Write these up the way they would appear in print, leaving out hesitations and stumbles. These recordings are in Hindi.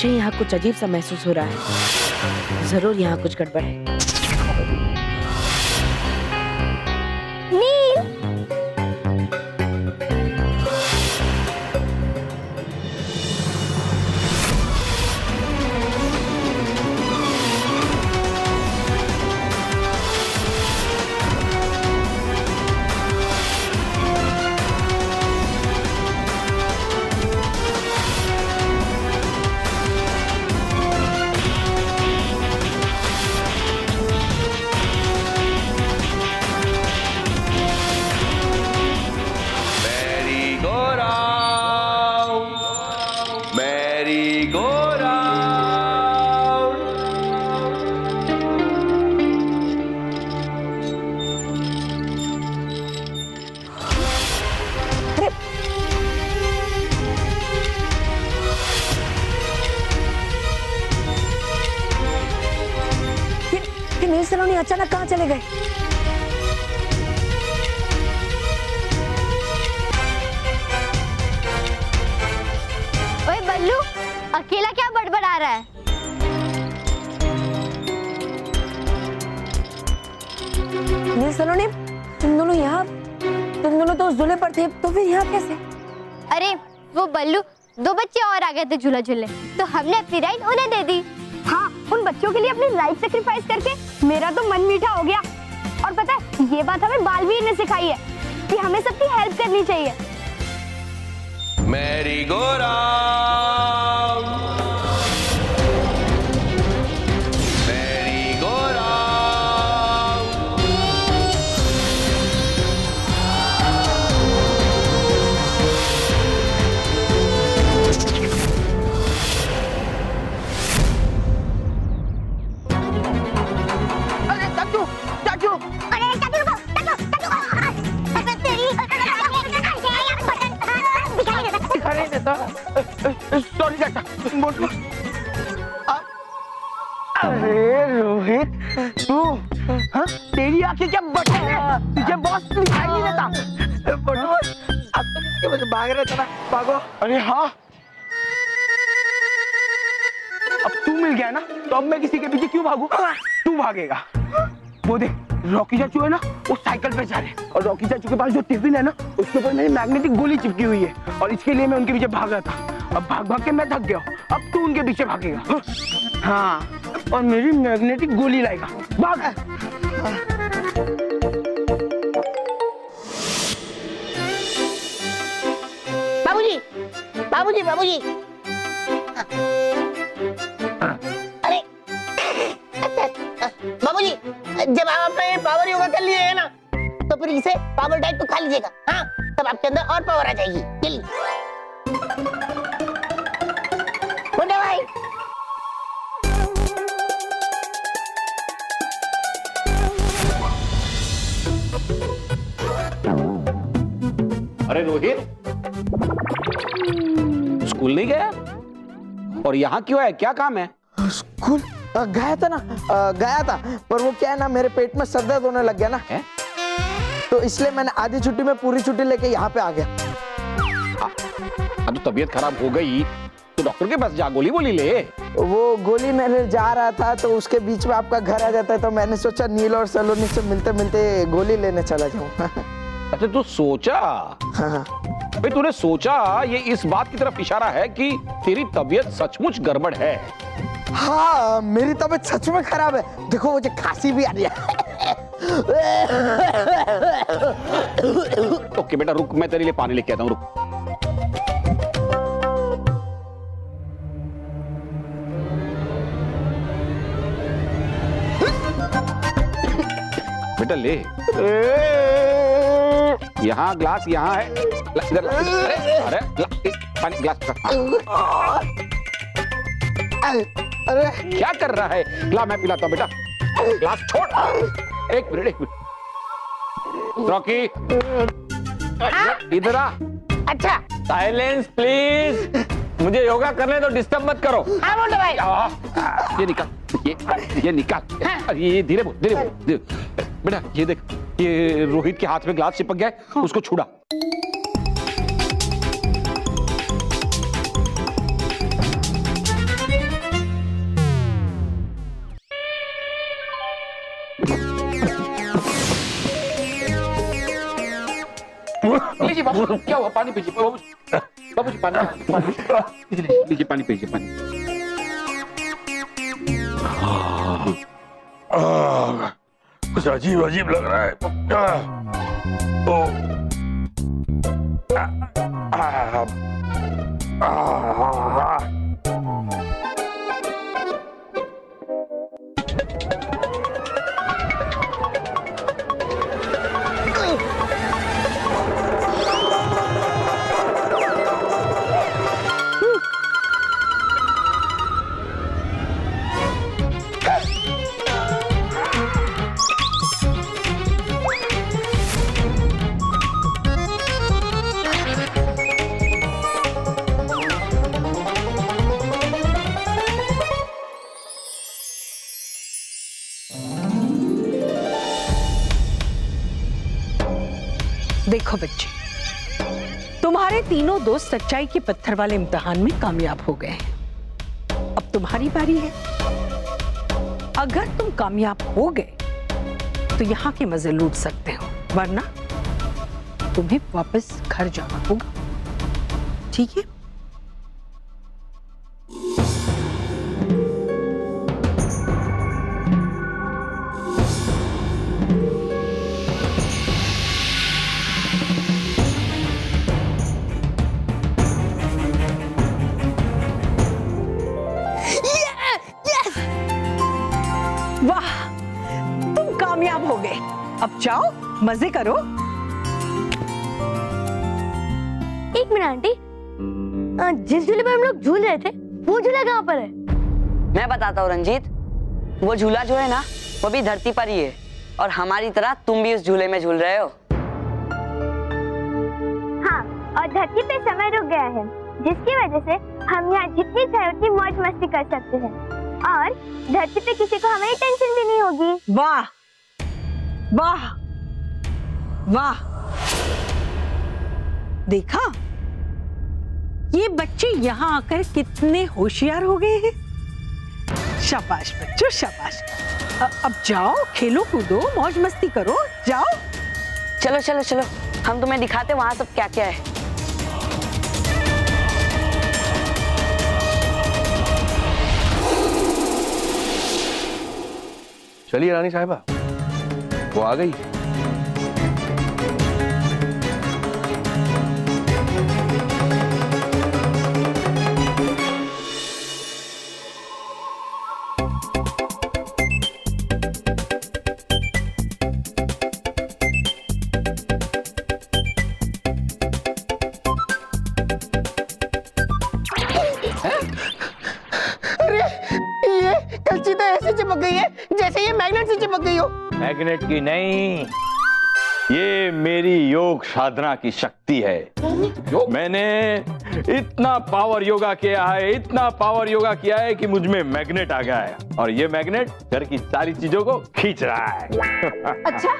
मुझे यहाँ कुछ अजीब सा महसूस हो रहा है। जरूर यहाँ कुछ गड़बड़ है। नील, नील सलोनी अचानक कहाँ चले गए? ओए बल्लू, अकेला क्या बड़बड़ा रहा है? नील सलोनी, तुम दोनों यहाँ, तुम दोनों तो उस झूले पर थे, तो फिर यहाँ कैसे? अरे वो बल्लू, 2 बच्चे और आ गए थे झूला झूले, तो हमने अपनी राइड उन्हें दे दी। हाँ, उन बच्चों के लिए अपनी लाइफ सेक्रीफाइस करके मेरा तो मन मीठा हो गया। और पता है, ये बात हमें बालवीर ने सिखाई है कि हमें सबकी हेल्प करनी चाहिए। Mary go round, merry go round. अरे चाचू, चाचू, अरे चाचू रुको, दिखा नहीं देता। सॉरी चाचा, बोल। अरे रोहित, तू, हाँ, तेरी आंखें क्या बटन है? तुझे बॉस दिखाई नहीं देता? बटन, अब तुम इसके वजह भाग रहे थे ना, भागो। अरे हाँ, अब तू मिल गया ना, तो अब मैं किसी के पीछे क्यों भागू? तू भागेगा। वो देख, रॉकी चाचू है ना, वो साइकिल पे जा रहे हैं, और रॉकी चाचू के पास जो टिफिन है ना, उसके ऊपर मेरी मैग्नेटिक गोली चिपकी हुई है, और इसके लिए मैं उनके पीछे भाग रहा था। अब भाग भाग के मैं थक गया हूँ। अब तू उनके पीछे भागेगा। हाँ, और मेरी मैग्नेटिक गोली लाएगा। भाग। बाबूजी, बाबूजी, बाबूजी। अरे बाबूजी, जब आप अपना पावर योगा कर लीजिएगा ना, तो फिर इसे पावर डाइट को खा लीजिएगा। हाँ, तब आपके अंदर और पावर आ जाएगी। जल्दी मुन्ना भाई। अरे रोहित, स्कूल नहीं गया? और यहाँ क्यों है? क्या काम है? स्कूल गया था ना, गया था, पर वो क्या है ना, मेरे पेट में सर दर्द होने लग गया ना, है? तो इसलिए मैंने आधी छुट्टी में पूरी छुट्टी लेके यहाँ पे आ गया। तो तबीयत खराब हो गई तो डॉक्टर के पास जा, गोली बोली ले। वो गोली मैंने जा रहा था, तो उसके बीच में आपका घर आ जाता है, तो मैंने सोचा नील और सलोनी से मिलते मिलते गोली लेने चला जाऊं। अच्छा, तू सोचा? हाँ। भाई तूने सोचा, ये इस बात की तरफ इशारा है कि तेरी तबीयत सचमुच गड़बड़ है। हाँ, मेरी तबीयत सच में खराब है। देखो, मुझे खांसी भी आ रही है। ओके बेटा रुक, मैं तेरे लिए पानी लेके आता हूँ, रुक। बेटा ले। यहाँ ग्लास यहाँ है, इधर अरे पानी ग्लास। अरे क्या कर रहा है? ला मैं पिलाता हूँ बेटा, ग्लास छोड़। एक मिनट। रॉकी इधर आ। अच्छा, साइलेंस प्लीज, मुझे योगा करने दो, डिस्टर्ब मत करो। हाँ बोलो भाई। ये निकाल, ये निकाल। ये धीरे बोल, धीरे बोल। बेटा ये देख, ये रोहित के हाथ में ग्लास चिपक गया है, उसको छुड़ा। लीजिए बाबू, क्या हुआ? पानी पीजिए बाबू, बाबू जी पानी लीजिए, पानी पीजिए, पानी। कुछ अजीब अजीब लग रहा है। देखो बच्चे, तुम्हारे तीनों दोस्त सच्चाई के पत्थर वाले इम्तिहान में कामयाब हो गए हैं। अब तुम्हारी बारी है। अगर तुम कामयाब हो गए तो यहाँ के मजे लूट सकते हो, वरना तुम्हें वापस घर जाना होगा। ठीक है? वाह, तुम कामयाब हो गए। अब जाओ, मजे करो। एक मिनट आंटी, जिस झूले पर हम लोग झूल रहे थे वो झूला कहाँ पर है? मैं बताता हूँ रंजीत, वो झूला जो है ना वो भी धरती पर ही है, और हमारी तरह तुम भी उस झूले में झूल रहे हो। हाँ, और धरती पे समय रुक गया है, जिसकी वजह से हम यहाँ जितनी चाहे उतनी मौज मस्ती कर सकते हैं, और धरती पे किसी को हमारी टेंशन भी नहीं होगी। वाह वाह वाह, देखा, ये बच्चे यहाँ आकर कितने होशियार हो गए हैं। शाबाश बच्चों, शाबाश। अब जाओ, खेलो कूदो, मौज मस्ती करो, जाओ। चलो चलो चलो, हम तुम्हें दिखाते वहां सब क्या क्या है। चलिए रानी साहिबा, वो आ गई। ये कलची तो ऐसे चिपक गई है जैसे ये मैग्नेट से चिपक गई हो। मैग्नेट की नहीं, ये मेरी योग साधना की शक्ति है। मैंने इतना पावर योगा किया है, इतना पावर योगा किया है कि मुझ में मैग्नेट आ गया है, और ये मैग्नेट घर की सारी चीजों को खींच रहा है। अच्छा,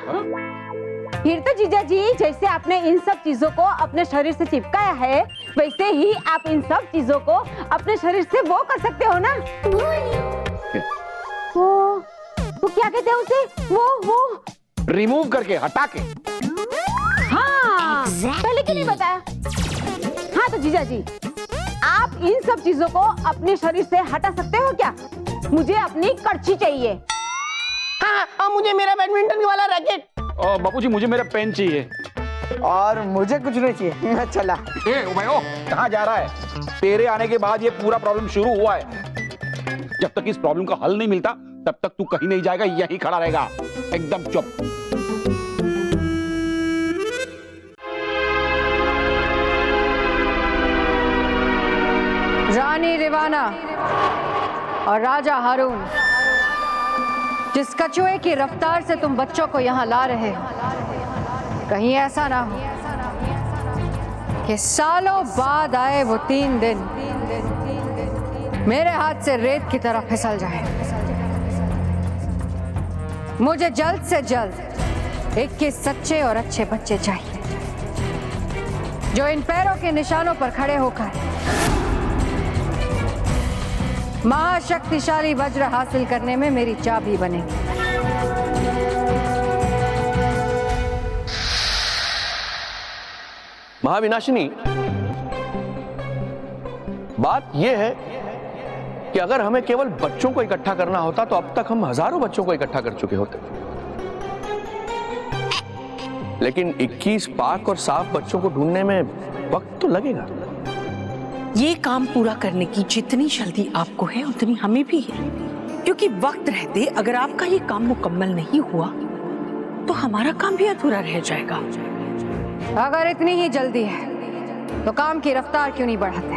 फिर तो जीजा जी, जैसे आपने इन सब चीजों को अपने शरीर से चिपकाया है, वैसे ही आप इन सब चीजों को अपने शरीर से वो कर सकते हो ना। वो क्या कहते हैं उसे? वो रिमूव करके, हटा के। हाँ, पहले क्यों नहीं बताया? हाँ तो जीजा जी, आप इन सब चीजों को अपने शरीर से हटा सकते हो क्या? मुझे अपनी कड़छी चाहिए। हाँ, और मुझे मेरा बैडमिंटन वाला रैकेट। और बाबूजी, मुझे मेरा पेन चाहिए। और मुझे कुछ नहीं चाहिए, मैं चला। कहाँ जा रहा है? तेरे आने के बाद ये पूरा प्रॉब्लम शुरू हुआ है। जब तक इस प्रॉब्लम का हल नहीं मिलता तब तक तू कहीं नहीं जाएगा, यहीं खड़ा रहेगा एकदम चुप। रानी रिवाना और राजा हारून, जिस कछुए की रफ्तार से तुम बच्चों को यहाँ ला रहे हो, कहीं ऐसा ना हो कि सालों बाद आए वो 3 दिन मेरे हाथ से रेत की तरह फिसल जाए। मुझे जल्द से जल्द 21 सच्चे और अच्छे बच्चे चाहिए, जो इन पैरों के निशानों पर खड़े होकर महाशक्तिशाली वज्र हासिल करने में मेरी चाबी बनेगी। महाविनाशिनी, बात यह है कि अगर हमें केवल बच्चों को इकट्ठा करना होता तो अब तक हम हजारों बच्चों को इकट्ठा कर चुके होते, लेकिन 21 पाक और साफ बच्चों को ढूंढने में वक्त तो लगेगा। ये काम पूरा करने की जितनी जल्दी आपको है उतनी हमें भी है, क्योंकि वक्त रहते अगर आपका ये काम मुकम्मल नहीं हुआ तो हमारा काम भी अधूरा रह जाएगा। अगर इतनी ही जल्दी है तो काम की रफ्तार क्यों नहीं बढ़ाते?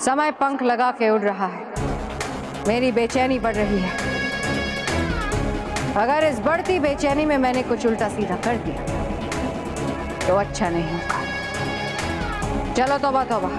समय पंख लगा के उड़ रहा है, मेरी बेचैनी बढ़ रही है। अगर इस बढ़ती बेचैनी में मैंने कुछ उल्टा सीधा कर दिया तो अच्छा नहीं होगा। चलो तौबा तौबा।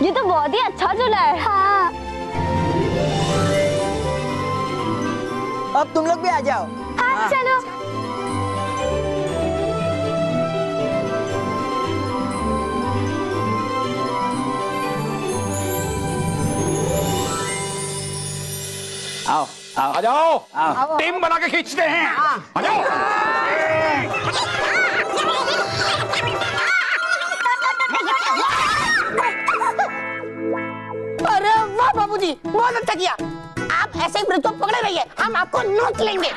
ये तो बहुत ही अच्छा झूला है। हाँ। अब तुम लोग भी आ जाओ। हाँ, चलो। आओ आओ आ जाओ, टीम बना के खींचते हैं। आ जाओ। अरे वाह बाबूजी, बहुत अच्छा किया। आप ऐसे ही ब्रिज को पकड़े रहिए, हम आपको नोच लेंगे।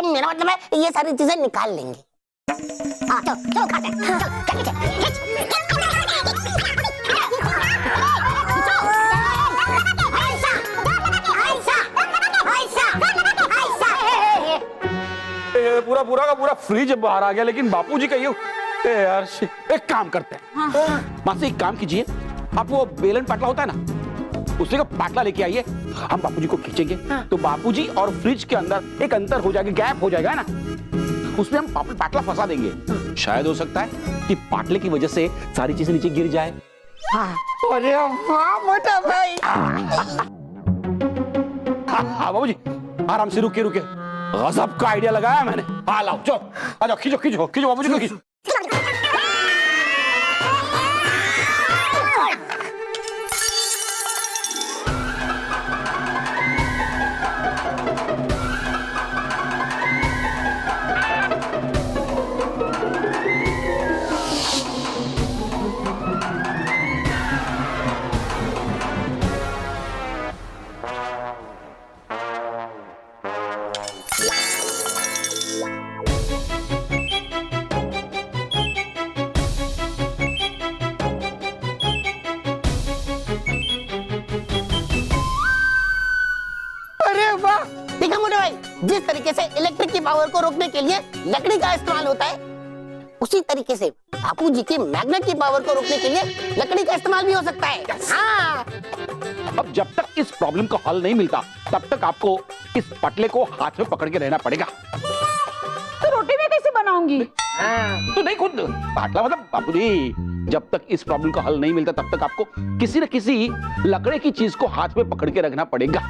मेरा मतलब है ये सारी चीजें निकाल लेंगे। हाँ चलो चलो खाते हैं। चल, चल, खींच। पूरा पूरा का पूरा फ्रिज बाहर आ गया, लेकिन बापूजी का ये यार एक काम करते हैं। मासी एक काम कीजिए, आप वो बेलन पाटला होता है ना, उसी का पाटला लेके आइए, हम बापूजी को खींचेंगे। तो बापूजी और फ्रिज के अंदर एक अंतर हो जाएगा, गैप हो जाएगा ना, उसमें हम पाटला फंसा देंगे। शायद हो सकता है कि पाटले की वजह से सारी चीजें नीचे गिर जाए। अरे वाह मोटा भाई। हाँ बाबूजी, आराम से रुके रुके, गजब का आइडिया लगाया मैंने। हाँ लाओ चलो, आ जाओ, खींचो खींचो खींचो बाबूजी को खींचो। देखा मोटे भाई, जिस तरीके से इलेक्ट्रिक की पावर को रोकने के लिए लकड़ी का इस्तेमाल होता है, उसी तरीके से बापूजी की मैग्नेट की पावर को रोकने के लिए लकड़ी का इस्तेमाल भी हो सकता है। हाँ। अब जब तक इस प्रॉब्लम का हल नहीं मिलता तब तक आपको इस पटले को हाथ में पकड़ के रहना पड़ेगा। तो रोटी मैं कैसे बनाऊंगी? तो नहीं, खुद पाटला मतलब बापूजी, जब तक इस प्रॉब्लम का हल नहीं मिलता तब तक आपको किसी न किसी लकड़े की चीज को हाथ में पकड़ के रखना पड़ेगा।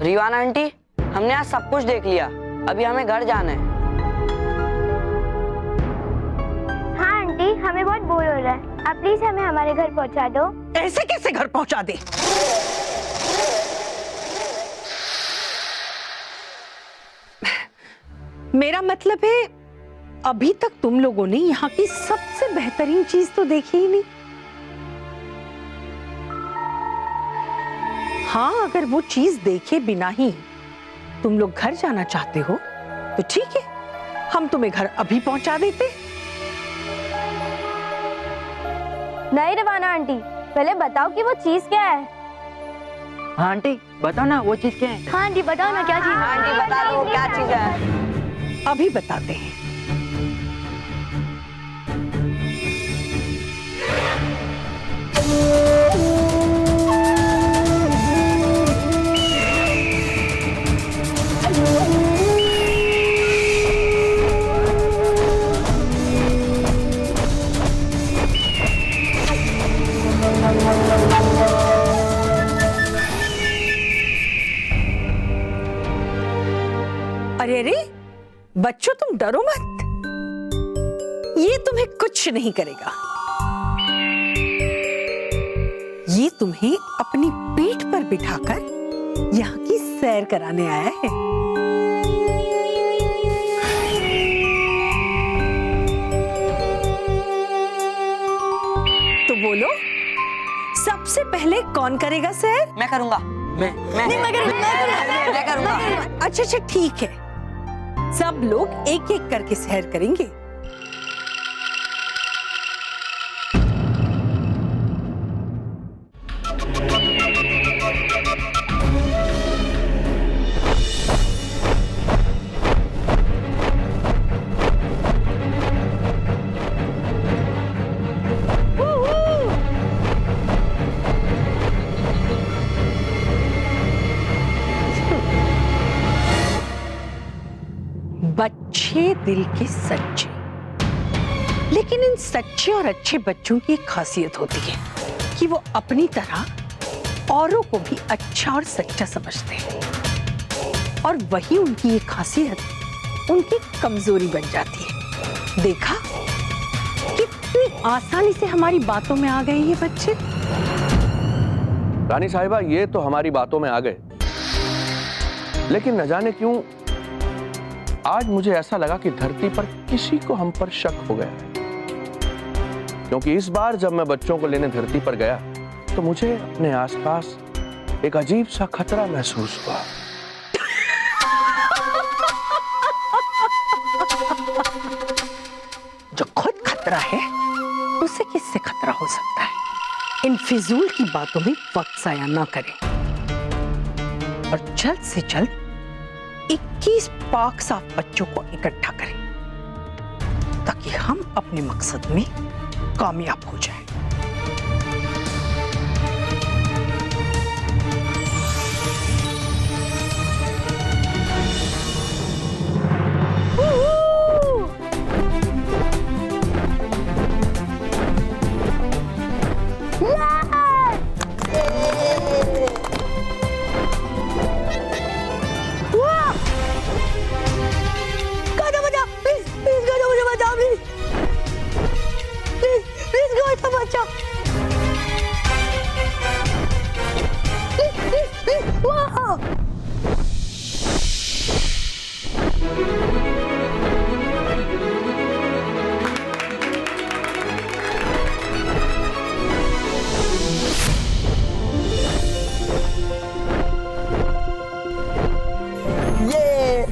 रिवाना आंटी, हमने आज सब कुछ देख लिया, अभी हमें घर जाना है। हाँ आंटी, हमें बहुत बोर हो रहा है, आप प्लीज हमें हमारे घर पहुंचा दो। ऐसे कैसे घर पहुंचा दे? मेरा मतलब है अभी तक तुम लोगों ने यहाँ की सबसे बेहतरीन चीज तो देखी ही नहीं। हाँ, अगर वो चीज देखे बिना ही तुम लोग घर जाना चाहते हो तो ठीक है, हम तुम्हें घर अभी पहुंचा देते। नहीं रवाना आंटी, पहले बताओ कि वो चीज क्या है। हाँ आंटी बताओ ना वो चीज क्या है। हाँ आंटी बताओ ना क्या चीज। हाँ आंटी बता दो क्या चीज है। अभी बताते हैं। अरे अरे बच्चों तुम डरो मत, ये तुम्हें कुछ नहीं करेगा। ये तुम्हें अपनी पीठ पर बिठाकर यहाँ की सैर कराने आया है। तो बोलो सबसे पहले कौन करेगा सैर? मैं करूंगा। मैं करूंगा। अच्छा अच्छा ठीक है, सब लोग एक एक करके सैर करेंगे। बच्चे दिल के सच्चे, लेकिन इन सच्चे और अच्छे बच्चों की एक खासियत होती है कि वो अपनी तरह औरों को भी अच्छा और सच्चा समझते हैं, और वही उनकी एक खासियत उनकी कमजोरी बन जाती है। देखा कितनी आसानी से हमारी बातों में आ गए ये बच्चे। रानी साहिबा ये तो हमारी बातों में आ गए, लेकिन न जाने क्यों आज मुझे ऐसा लगा कि धरती पर किसी को हम पर शक हो गया, क्योंकि इस बार जब मैं बच्चों को लेने धरती पर गया तो मुझे अपने आसपास एक अजीब सा खतरा महसूस हुआ। जो खुद खतरा है उसे किससे खतरा हो सकता है? इन फिजूल की बातों में वक्त जाया ना करें और जल्द से जल्द 21 पाक साफ बच्चों को इकट्ठा करें ताकि हम अपने मकसद में कामयाब हो जाएं।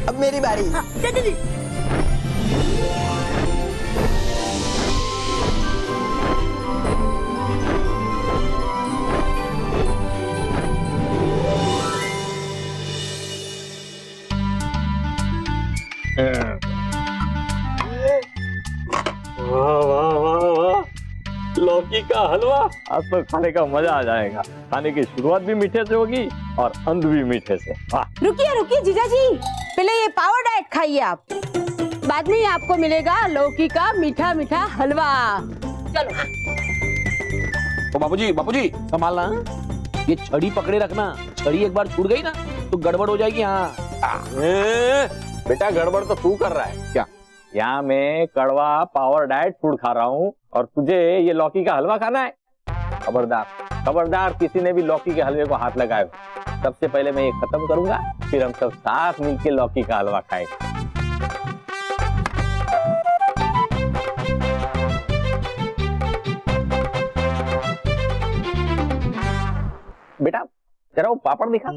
अब मेरी बारी। लौकी का हलवा आज तो खाने का मजा आ जाएगा। खाने की शुरुआत भी मीठे से होगी और अंत भी मीठे से। रुकिए रुकिए जीजा जी, पहले ये पावर डाइट खाइए आप, बाद में आपको मिलेगा लौकी का मीठा मीठा हलवा। चलो। तो बापूजी संभालना, ये छड़ी पकड़े रखना। छड़ी एक बार छूट गई ना तो गड़बड़ हो जाएगी। हाँ बेटा गड़बड़ तो तू कर रहा है क्या? यहाँ मैं कड़वा पावर डाइट फूड खा रहा हूँ और तुझे ये लौकी का हलवा खाना है। खबरदार किसी ने भी लौकी के हलवे को हाथ लगाए हो। सबसे पहले मैं ये खत्म करूंगा, फिर हम सब साथ मिलके लौकी का हलवा खाएंगे। बेटा जरा वो पापड़ दिखा।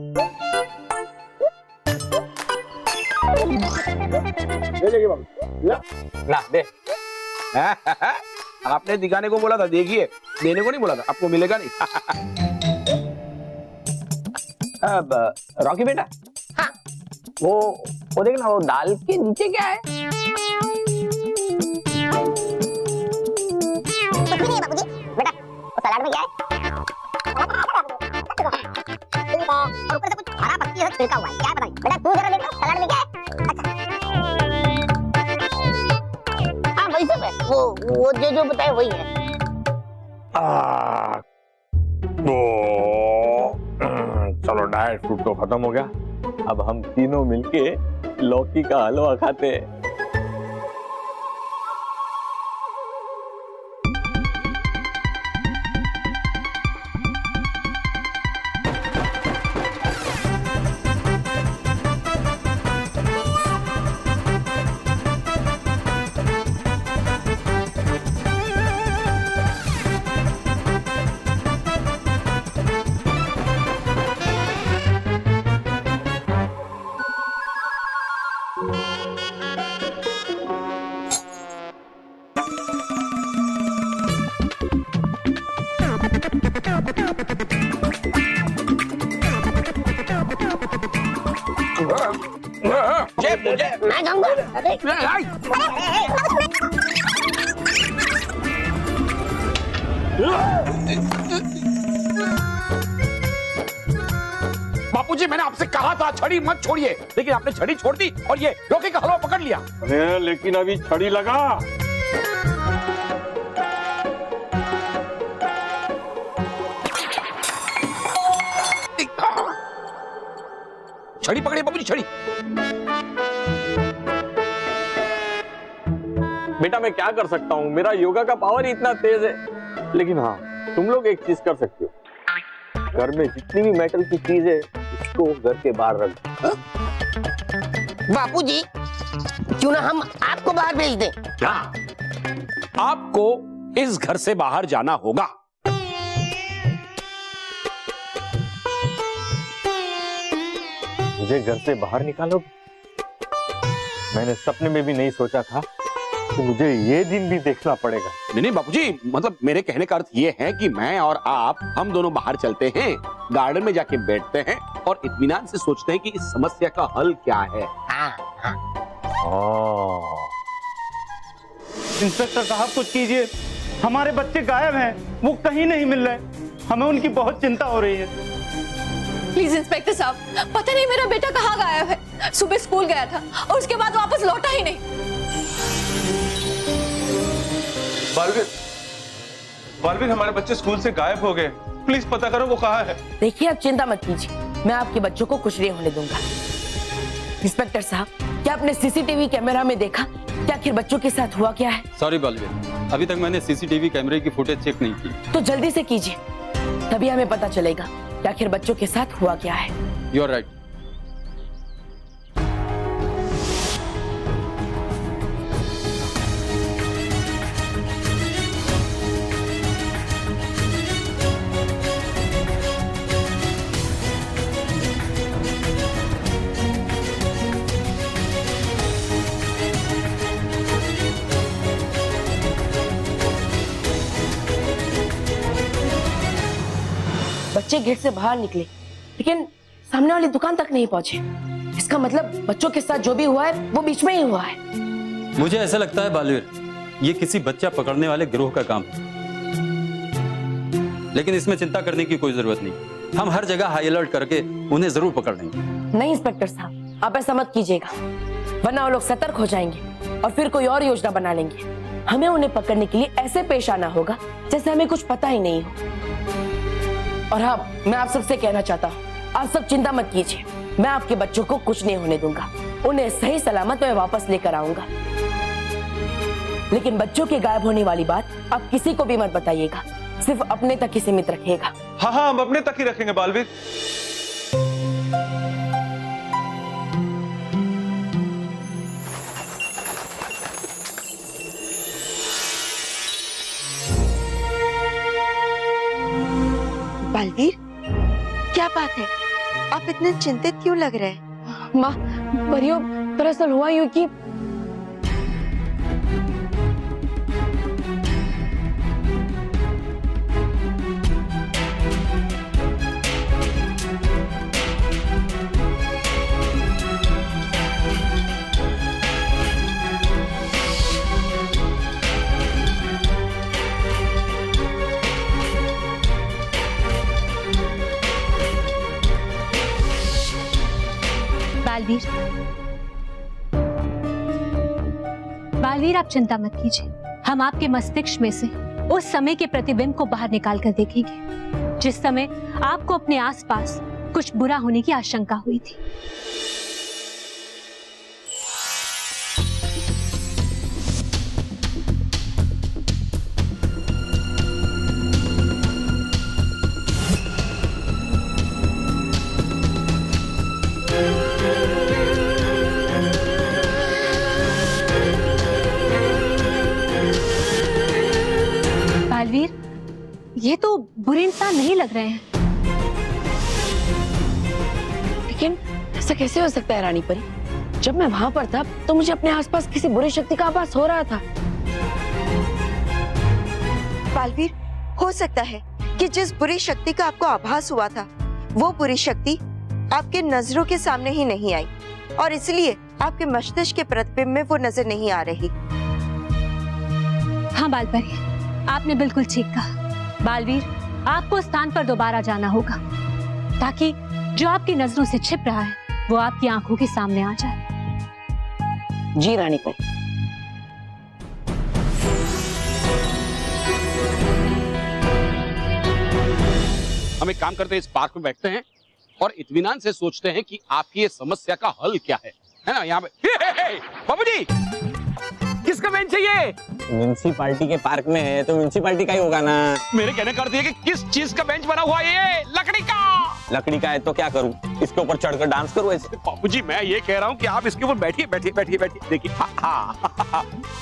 ला दे। आपने दिखाने को बोला था, देखिए, देने को नहीं बोला था। आपको मिलेगा नहीं। रॉकी बेटा, हाँ वो देख ना, वो दाल के नीचे क्या है? कुछ भी नहीं है बाबूजी। बेटा वो सलाद में क्या है? और ऊपर से कुछ हरा पत्ती से छिड़का हुआ है, क्या है पता नहीं। बेटा तू जरा देख लो सलाद में क्या है। अच्छा हाँ वही सब है, वो जो बताए वही है। चलो डाइट फूड तो खत्म हो गया, अब हम तीनों मिलके लौकी का हलवा खाते हैं। मैं जाऊंगा। अरे बापूजी मैंने आपसे कहा था छड़ी मत छोड़िए, लेकिन आपने छड़ी छोड़ दी और ये लौकी का हलवा पकड़ लिया। अरे लेकिन अभी छड़ी लगा। छड़ी पकड़िए बापूजी, छड़ी। बेटा मैं क्या कर सकता हूँ, मेरा योगा का पावर ही इतना तेज है। लेकिन हाँ तुम लोग एक चीज कर सकते हो, घर में जितनी भी मेटल की चीज है उसको घर के बाहर रख दो। बापूजी क्यों ना हम आपको बाहर भेज दें? क्या आपको इस घर से बाहर जाना होगा? मुझे घर से बाहर निकालोगे? मैंने सपने में भी नहीं सोचा था कि मुझे ये दिन भी देखना पड़ेगा। नहीं बापूजी, मतलब मेरे कहने का अर्थ ये है कि मैं और आप हम दोनों बाहर चलते हैं, गार्डन में जाके बैठते हैं और इत्मीनान से सोचते हैं कि इस समस्या का हल क्या है। इंस्पेक्टर साहब कुछ कीजिए, हमारे बच्चे गायब हैं, वो कहीं नहीं मिल रहे, हमें उनकी बहुत चिंता हो रही है। प्लीज इंस्पेक्टर साहब, पता नहीं मेरा बेटा कहाँ गायब है। सुबह स्कूल गया था और उसके बाद वापस लौटा ही नहीं। बालवीर हमारे बच्चे स्कूल से गायब हो गए, प्लीज पता करो वो कहाँ है। देखिए आप चिंता मत कीजिए, मैं आपके बच्चों को कुछ नहीं होने दूंगा। इंस्पेक्टर साहब, क्या आपने सीसीटीवी कैमरा में देखा कि आखिर बच्चों के साथ हुआ क्या है? सॉरी बालवीर, अभी तक मैंने सीसीटीवी कैमरे की फुटेज चेक नहीं की। तो जल्दी से कीजिए, तभी हमें पता चलेगा कि आखिर बच्चों के साथ हुआ क्या है। You are right. बच्चे गेट से बाहर निकले लेकिन सामने वाली दुकान तक नहीं पहुंचे। इसका मतलब बच्चों के साथ जो भी हुआ है वो बीच में ही हुआ है। मुझे ऐसा लगता है बालवीर, ये किसी बच्चा पकड़ने वाले गिरोह का काम है, लेकिन इसमें चिंता करने की कोई जरूरत नहीं। हम हर जगह हाई अलर्ट करके उन्हें जरूर पकड़ लेंगे। नहीं इंस्पेक्टर साहब, आप ऐसा मत कीजिएगा, वरना वो लोग सतर्क हो जाएंगे और फिर कोई और योजना बना लेंगे। हमें उन्हें पकड़ने के लिए ऐसे पेश आना होगा जैसे हमें कुछ पता ही नहीं हो। और हाँ, मैं आप सबसे कहना चाहता हूँ, आप सब चिंता मत कीजिए, मैं आपके बच्चों को कुछ नहीं होने दूंगा। उन्हें सही सलामत मैं वापस लेकर आऊंगा। लेकिन बच्चों के गायब होने वाली बात आप किसी को भी मत बताइएगा, सिर्फ अपने तक ही सीमित रखिएगा। हाँ हाँ, हम अपने तक ही रखेंगे बालवीर। बालवीर, क्या बात है? आप इतने चिंतित क्यों लग रहे हैं? माँ, परियो, दरअसल हुआ यूं कि बालवीर, बालवीर आप चिंता मत कीजिए, हम आपके मस्तिष्क में से उस समय के प्रतिबिंब को बाहर निकाल कर देखेंगे जिस समय आपको अपने आसपास कुछ बुरा होने की आशंका हुई थी। बालवीर, ये तो बुरे इंसान नहीं लग रहे हैं। लेकिन ऐसा कैसे हो सकता है रानी परी? जब मैं वहां पर था तो मुझे अपने आसपास किसी बुरी शक्ति का आभास हो रहा था। बालवीर, हो सकता है कि जिस बुरी शक्ति का आपको आभास हुआ था वो बुरी शक्ति आपके नजरों के सामने ही नहीं आई और इसलिए आपके मस्तिष्क के प्रतिबिंब में वो नजर नहीं आ रही। हाँ बालपरी, आपने बिल्कुल ठीक कहा। बालवीर, आपको उस स्थान पर दोबारा जाना होगा ताकि जो आपकी नजरों से छिप रहा है वो आपकी आंखों के सामने आ जाए। जी रानी परी। हम एक काम करते हैं, इस पार्क में बैठते हैं और इत्मीनान से सोचते हैं कि आपकी ये समस्या का हल क्या है ना? यहाँ पे बाबू जी, किसका बेंच चाहिए? म्युनिसिपालिटी के पार्क में है तो म्युनिसिपालिटी का ही होगा ना। मेरे कहने का अर्थ ये कि किस चीज का बेंच बना हुआ है? ये लकड़ी का। लकड़ी का है तो क्या करूं? इसके ऊपर चढ़कर डांस करूं ऐसे? बापूजी, मैं ये कह रहा हूँ कि आप इसके ऊपर बैठिए बैठिए बैठिए बैठिए। देखिए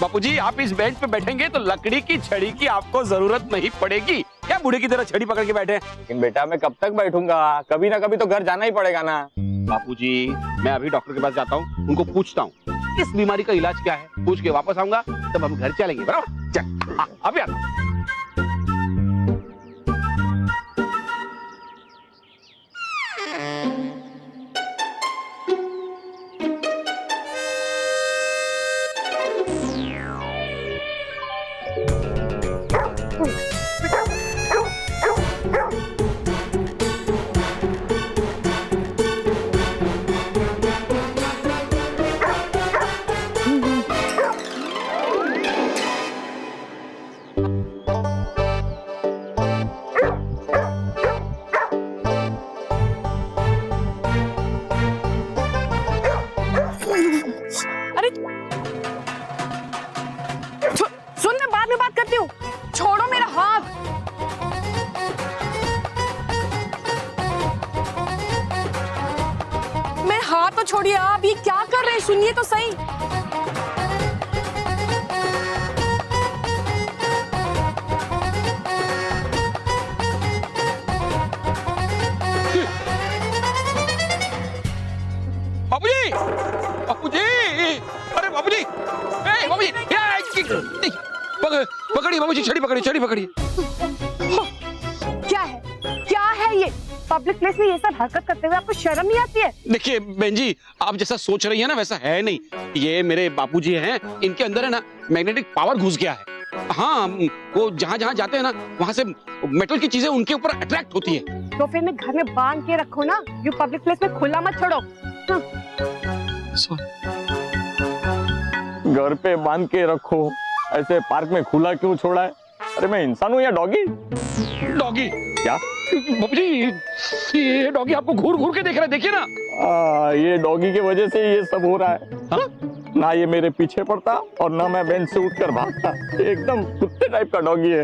बापूजी, आप इस बेंच पे बैठेंगे तो लकड़ी की छड़ी की आपको जरूरत नहीं पड़ेगी। क्या बूढ़े की तरह छड़ी पकड़ के बैठे? लेकिन बेटा मैं कब तक बैठूंगा? कभी ना कभी तो घर जाना ही पड़ेगा ना। बापूजी, मैं अभी डॉक्टर के पास जाता हूँ, उनको पूछता हूँ इस बीमारी का इलाज क्या है। पूछ के वापस आऊंगा तब हम घर चलेंगे, बराबर? चल, अभी आता हूँ। सुन, मैं बाद में बात करती हूँ। छोड़ो मेरा हाथ। मेरे हाथ तो छोड़िए आप। ये क्या कर रहे हैं? सुनिए तो सही। बापूजी, बापूजी, अरे बापूजी, बापूजी, पकड़िए बाबूजी, छड़ी पकड़िए, छड़ी पकड़िए। क्या है? क्या है ये? पब्लिक प्लेस में ये सब हरकत करते हुए आपको शर्म नहीं आती है? देखिए बहन जी, आप जैसा सोच रही है ना वैसा है नहीं। ये मेरे बापूजी हैं, इनके अंदर है ना मैग्नेटिक पावर घुस गया है। हाँ, वो जहाँ जहाँ जाते हैं ना वहाँ से मेटल की चीजें उनके ऊपर अट्रैक्ट होती है। तो फिर मैं घर में बांध के रखो ना, यू पब्लिक प्लेस में खुला मत छोड़ो। घर पे बांध के रखो, ऐसे पार्क में खुला क्यों छोड़ा है? अरे मैं इंसान हूँ या डॉगी? डॉगी? क्या बाबूजी, ये डॉगी आपको घूर घूर के देख रहा है, देखिए ना। ये डॉगी की वजह से ये सब हो रहा है। हा? ना ये मेरे पीछे पड़ता और ना मैं बेंच से उठकर भागता। एकदम कुत्ते टाइप का डॉगी है।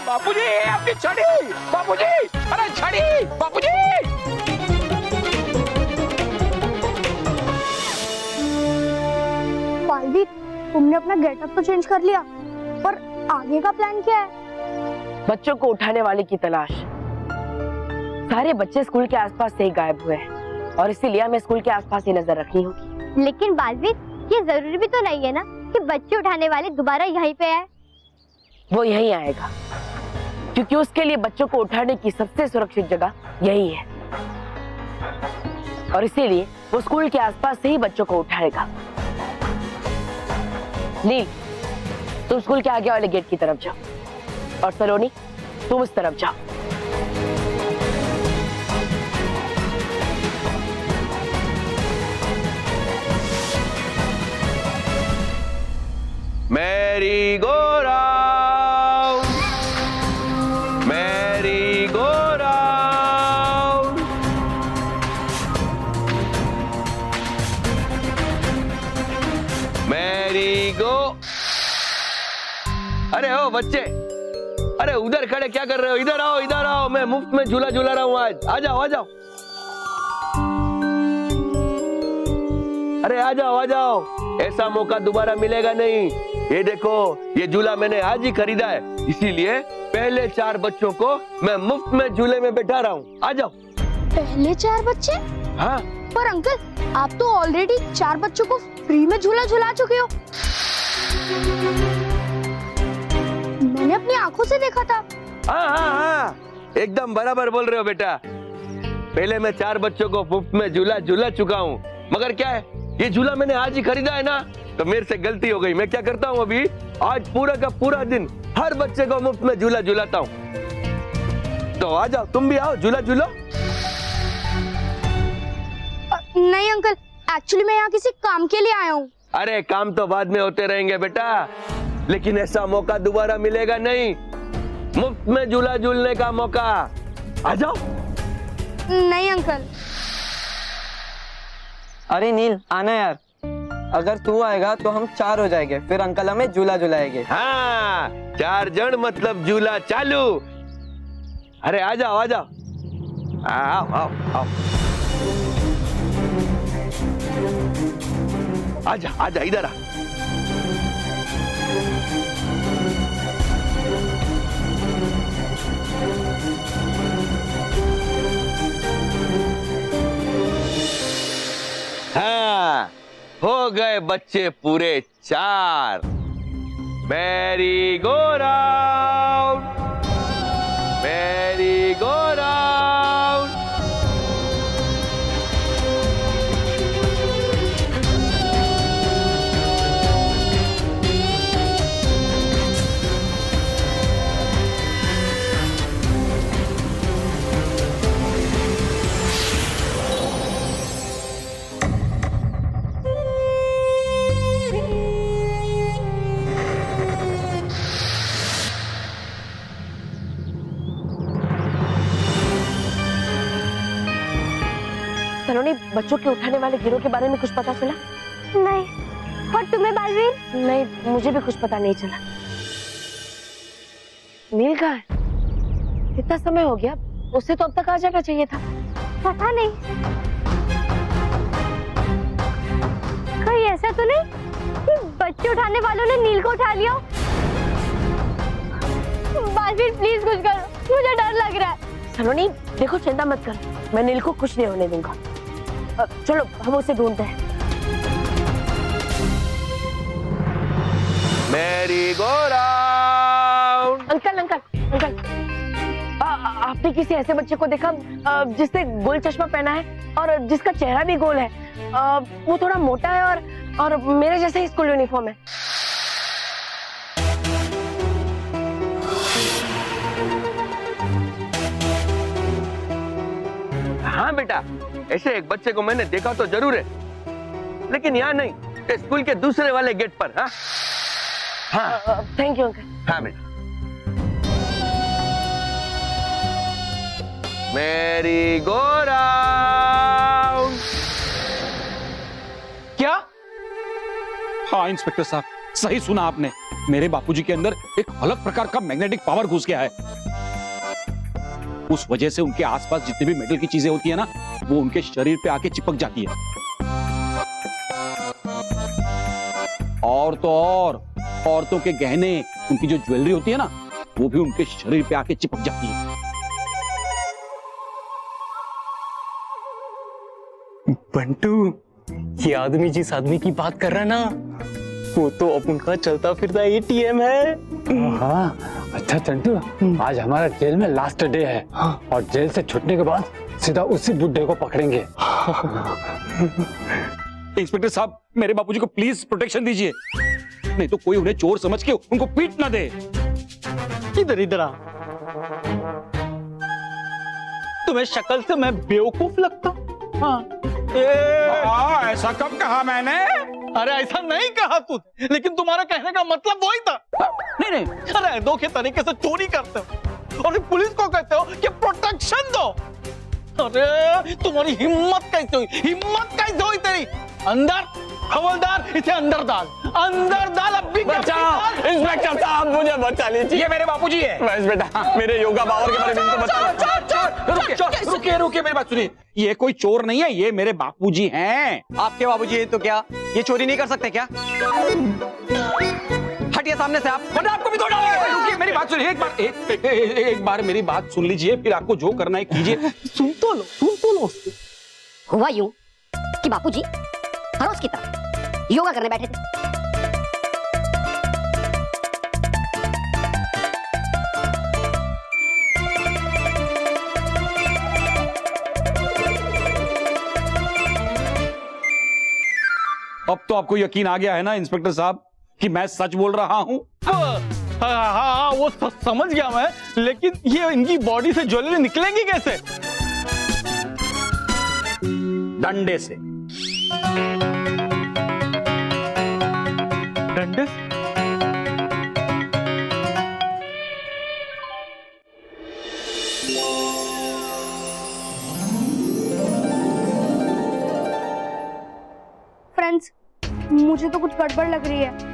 बापूजी, आपकी छड़ी! बापूजी, अरे छड़ी! बापूजी! बालवीर, तुमने अपना गेटअप तो चेंज कर लिया, पर आगे का प्लान क्या है? बच्चों को उठाने वाले की तलाश। सारे बच्चे स्कूल के आसपास से ही गायब हुए हैं और इसीलिए हमें स्कूल के आसपास ही नजर रखनी होगी। लेकिन बालवीर, ये जरूरी भी तो नहीं है ना कि बच्चे उठाने वाले दोबारा यहीं पे आए। वो यहीं आएगा क्योंकि उसके लिए बच्चों को उठाने की सबसे सुरक्षित जगह यही है और इसीलिए वो स्कूल के आसपास से ही बच्चों को उठाएगा। नील, तुम स्कूल के आगे वाले गेट की तरफ जाओ और सलोनी, तुम उस तरफ जाओ। Mary go round, merry go round. Merry गो। अरे ओ बच्चे, अरे उधर खड़े क्या कर रहे हो? इधर आओ, इधर आओ, मैं मुफ्त में झूला झूला रहा हूं आज। आ जाओ, आ जाओ। अरे आ जाओ, आ जाओ, ऐसा मौका दोबारा मिलेगा नहीं। ये देखो, ये झूला मैंने आज ही खरीदा है, इसीलिए पहले 4 बच्चों को मैं मुफ्त में झूले में बैठा रहा हूँ। आ जाओ। पहले 4 बच्चे? हाँ। पर अंकल, आप तो ऑलरेडी 4 बच्चों को फ्री में झूला झुला चुके हो। मैंने अपनी आंखों से देखा था। हाँ हाँ हाँ, एकदम बराबर बोल रहे हो बेटा। पहले मैं 4 बच्चों को मुफ्त में झूला झूला चुका हूँ, मगर क्या है, ये झूला मैंने आज ही खरीदा है ना, तो मेरे से गलती हो गई। मैं क्या करता हूँ अभी, आज पूरा का पूरा दिन हर बच्चे को मुफ्त में झूला झूलाता हूँ। तो आ जाओ, तुम भी आओ, झूला झूलो। नहीं अंकल, एक्चुअली मैं यहाँ किसी काम के लिए आया हूँ। अरे काम तो बाद में होते रहेंगे बेटा, लेकिन ऐसा मौका दोबारा मिलेगा नहीं, मुफ्त में झूला झूलने का मौका। आ जाओ। नहीं अंकल। अरे नील, आना यार, अगर तू आएगा तो हम 4 हो जाएंगे, फिर अंकल हमें झूला झुलाएंगे। हाँ, 4 जन मतलब झूला चालू। अरे आ जाओ, आ जाओ, आओ आओ आओ। आजा आजा, इधर आ। हाँ, हो गए बच्चे पूरे 4। Merry go round, merry go round. Saloni, बच्चों के उठाने वाले गिरोह के बारे में कुछ पता चला? नहीं। और तुम्हें बालवीर? नहीं, मुझे भी कुछ पता नहीं चला। नील कहाँ है? इतना समय हो गया, उससे तो अब तक आ जाना चाहिए था। पता नहीं, कहीं ऐसा तो नहीं कि बच्चे उठाने वालों ने नील को उठा लिया? बालवीर प्लीज कुछ करो, मुझे डर लग रहा है। सलोनी देखो, चिंता मत कर, मैं नील को कुछ नहीं होने दूंगा। चलो हम उसे ढूंढते हैं। Mary go round. Uncle uncle uncle, आपने किसी ऐसे बच्चे को देखा जिसने गोल चश्मा पहना है और जिसका चेहरा भी गोल है? वो थोड़ा मोटा है और मेरे जैसे ही स्कूल यूनिफॉर्म है। हाँ बेटा, ऐसे एक बच्चे को मैंने देखा तो जरूर है, लेकिन यहाँ नहीं, स्कूल के दूसरे वाले गेट पर। हाँ हाँ, थैंक यू अंकल। हाँ बेटा। Mary go round. क्या? हाँ इंस्पेक्टर साहब, सही सुना आपने। मेरे बापूजी के अंदर एक अलग प्रकार का मैग्नेटिक पावर घुस गया है। उस वजह से उनके आसपास जितनी भी मेटल की चीजें होती है ना, वो उनके शरीर पे आके चिपक जाती है। और तो और, औरतों के गहने, उनकी जो ज्वेलरी होती है ना, वो भी उनके शरीर पे आके चिपक जाती है। बंटू, ये आदमी जिस आदमी की बात कर रहा है ना, वो तो अपन का चलता फिरता ATM है। हाँ, अच्छा चंटू, आज हमारा जेल में लास्ट डे है और जेल से छूटने के बाद सीधा उसी बुड्ढे को पकड़ेंगे। इंस्पेक्टर साहब, मेरे बापूजी को प्लीज प्रोटेक्शन दीजिए, नहीं तो कोई उन्हें चोर समझ के उनको पीट ना दे। इधर इधर आ। तुम्हें शक्ल से मैं बेवकूफ लगता हूँ? हाँ। ऐसा कब कहा मैंने? अरे ऐसा नहीं कहा तू, लेकिन तुम्हारा कहने का मतलब वही था। नहीं नहीं, अरे अनोखे तरीके से चोरी करते हो और पुलिस को कहते हो कि प्रोटेक्शन दो। अरे तुम्हारी हिम्मत कैसे हुई, हिम्मत कैसे हुई तेरी? अंदर हवलदार, इसे अंदर डाल, अंदर डाल। अब भी बचाओ इंस्पेक्टर साहब, मुझे बचा लीजिए। ये मेरे बापूजी है। बस बेटा, मेरे योगा पावर के बारे में इनको बता। रुकिए रुकिए, मेरी बात सुनिए। ये कोई चोर नहीं है, ये मेरे बापूजी हैं। आपके बाबूजी है तो क्या ये चोरी नहीं कर सकते क्या? हटिए सामने से आप, वरना आपको भी तो डालेंगे। रुकिए, मेरी बात सुनिए, एक बार मेरी बात सुन लीजिए, फिर आपको जो करना है कीजिए। सुन तो लो। हुआ यूं कि बापूजी हर रोज की तरह योगा करने बैठे थे। अब तो आपको यकीन आ गया है ना इंस्पेक्टर साहब कि मैं सच बोल रहा हूं? हाँ, वो समझ गया मैं, लेकिन ये इनकी बॉडी से ज्वेलरी निकलेंगी कैसे? डंडे से। डंडे से? फ्रेंड्स, मुझे तो कुछ गड़बड़ लग रही है।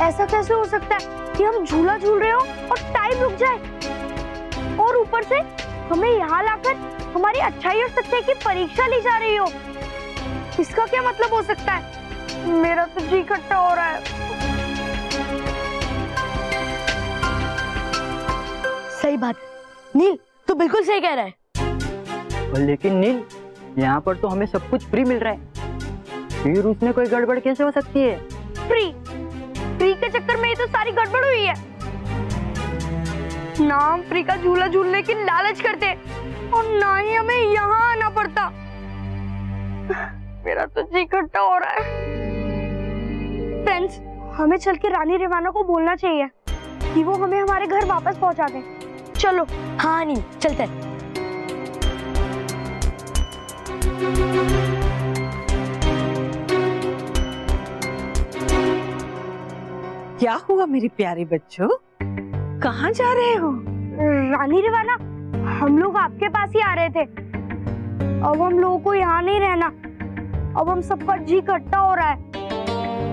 ऐसा कैसे हो सकता है कि हम झूला झूल रहे हो और टाइम रुक जाए, और ऊपर से हमें यहाँ लाकर हमारी अच्छाई और सच्चाई की परीक्षा ली जा रही हो? इसका क्या मतलब हो सकता है? मेरा तो जी खट्टा हो रहा है। सही बात, नील तू बिल्कुल सही कह रहा है। लेकिन नील, यहाँ पर तो हमें सब कुछ फ्री मिल रहा है, फिर उसमें कोई गड़बड़ कैसे हो सकती है? फ्री के चक्कर में ही तो सारी गड़बड़ हुई है। ना हम फ्री का झूला झूलने की लालच करते और ना ही हमें यहाँ आना पड़ता। मेरा तो जी खट्टा हो रहा है। फ्रेंड्स, हमें चल के रानी रेवाना को बोलना चाहिए कि वो हमें हमारे घर वापस पहुंचा दे। चलो। हाँ नील, चलते हैं। क्या हुआ मेरे प्यारे बच्चों, कहाँ जा रहे हो? रानी रेवाना, हम लोग आपके पास ही आ रहे थे। अब हम लोगों को यहाँ नहीं रहना। अब हम सबका जी खट्टा हो रहा है।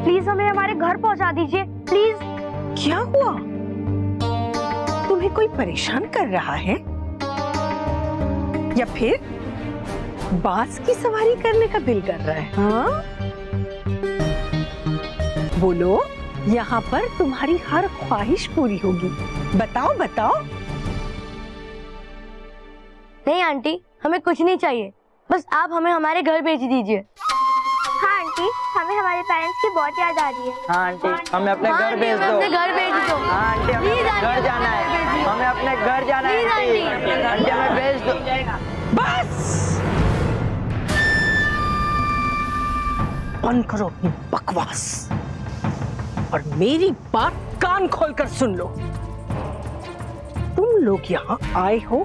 प्लीज हमें हमारे घर पहुँचा दीजिए, प्लीज। क्या हुआ? तुम्हें कोई परेशान कर रहा है या फिर बांस की सवारी करने का दिल कर रहा है? हाँ, बोलो, यहाँ पर तुम्हारी हर ख्वाहिश पूरी होगी। बताओ बताओ। नहीं आंटी, हमें कुछ नहीं चाहिए, बस आप हमें हमारे घर भेज दीजिए। हाँ आंटी, हमें हमारे पेरेंट्स की बहुत याद आ रही है। हाँ आंटी, हमें अपने घर भेज दो। अपने घर भेज दो। हाँ आंटी, हमें घर जाना है, हमें अपने घर जाना है आंटी, आंटी हमें भेज दो। बस बंद करो अपनी बकवास और मेरी बात कान खोलकर सुन लो। तुम लोग यहाँ आए हो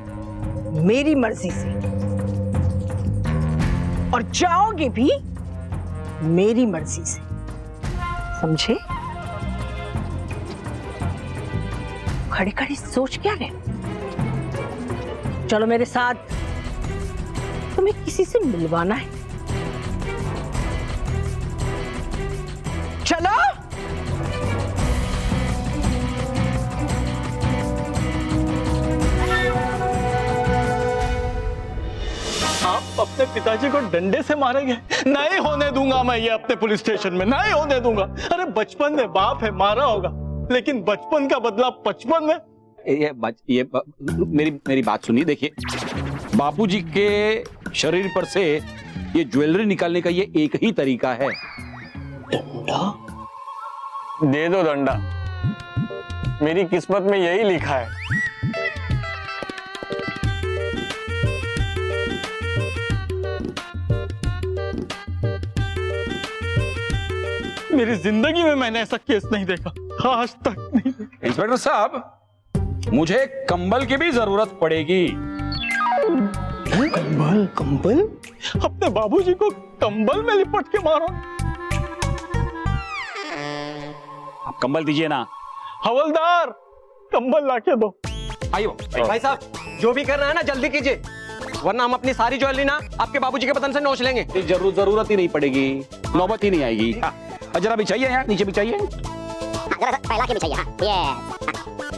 मेरी मर्जी से और जाओगे भी मेरी मर्जी से, समझे? खड़े खड़े सोच क्या रहे? चलो मेरे साथ, तुम्हें किसी से मिलवाना है। चलो। आप अपने पिताजी को डंडे से मारेंगे? नहीं होने दूंगा मैं ये अपने पुलिस स्टेशन में, नहीं होने दूंगा। अरे बचपन में बाप है, मारा होगा, लेकिन बचपन का बदला 55 में। मेरी बात सुनिए। देखिए, बापूजी के शरीर पर से ये ज्वेलरी निकालने का ये एक ही तरीका है। डंडा दे दो, डंडा, मेरी किस्मत में यही लिखा है। मेरी जिंदगी में मैंने ऐसा केस नहीं देखा, आज तक नहीं देखा। इंस्पेक्टर साहब, मुझे कंबल की भी जरूरत पड़ेगी। कंबल? कंबल? अपने बाबूजी को कंबल में लिपट के मारो। आप कंबल दीजिए ना। हवलदार कंबल लाके दो। आइए भाई साहब, जो भी कर रहे हैं ना जल्दी कीजिए, वरना हम अपनी सारी ज्वेलरी ना आपके बाबूजी के बदन से नोच लेंगे। जरूरत ही नहीं पड़ेगी, नौबत ही नहीं आएगी। जरा बिछाइए यार, नीचे बिछाइए। फैला के बिछाइए। हाँ, ये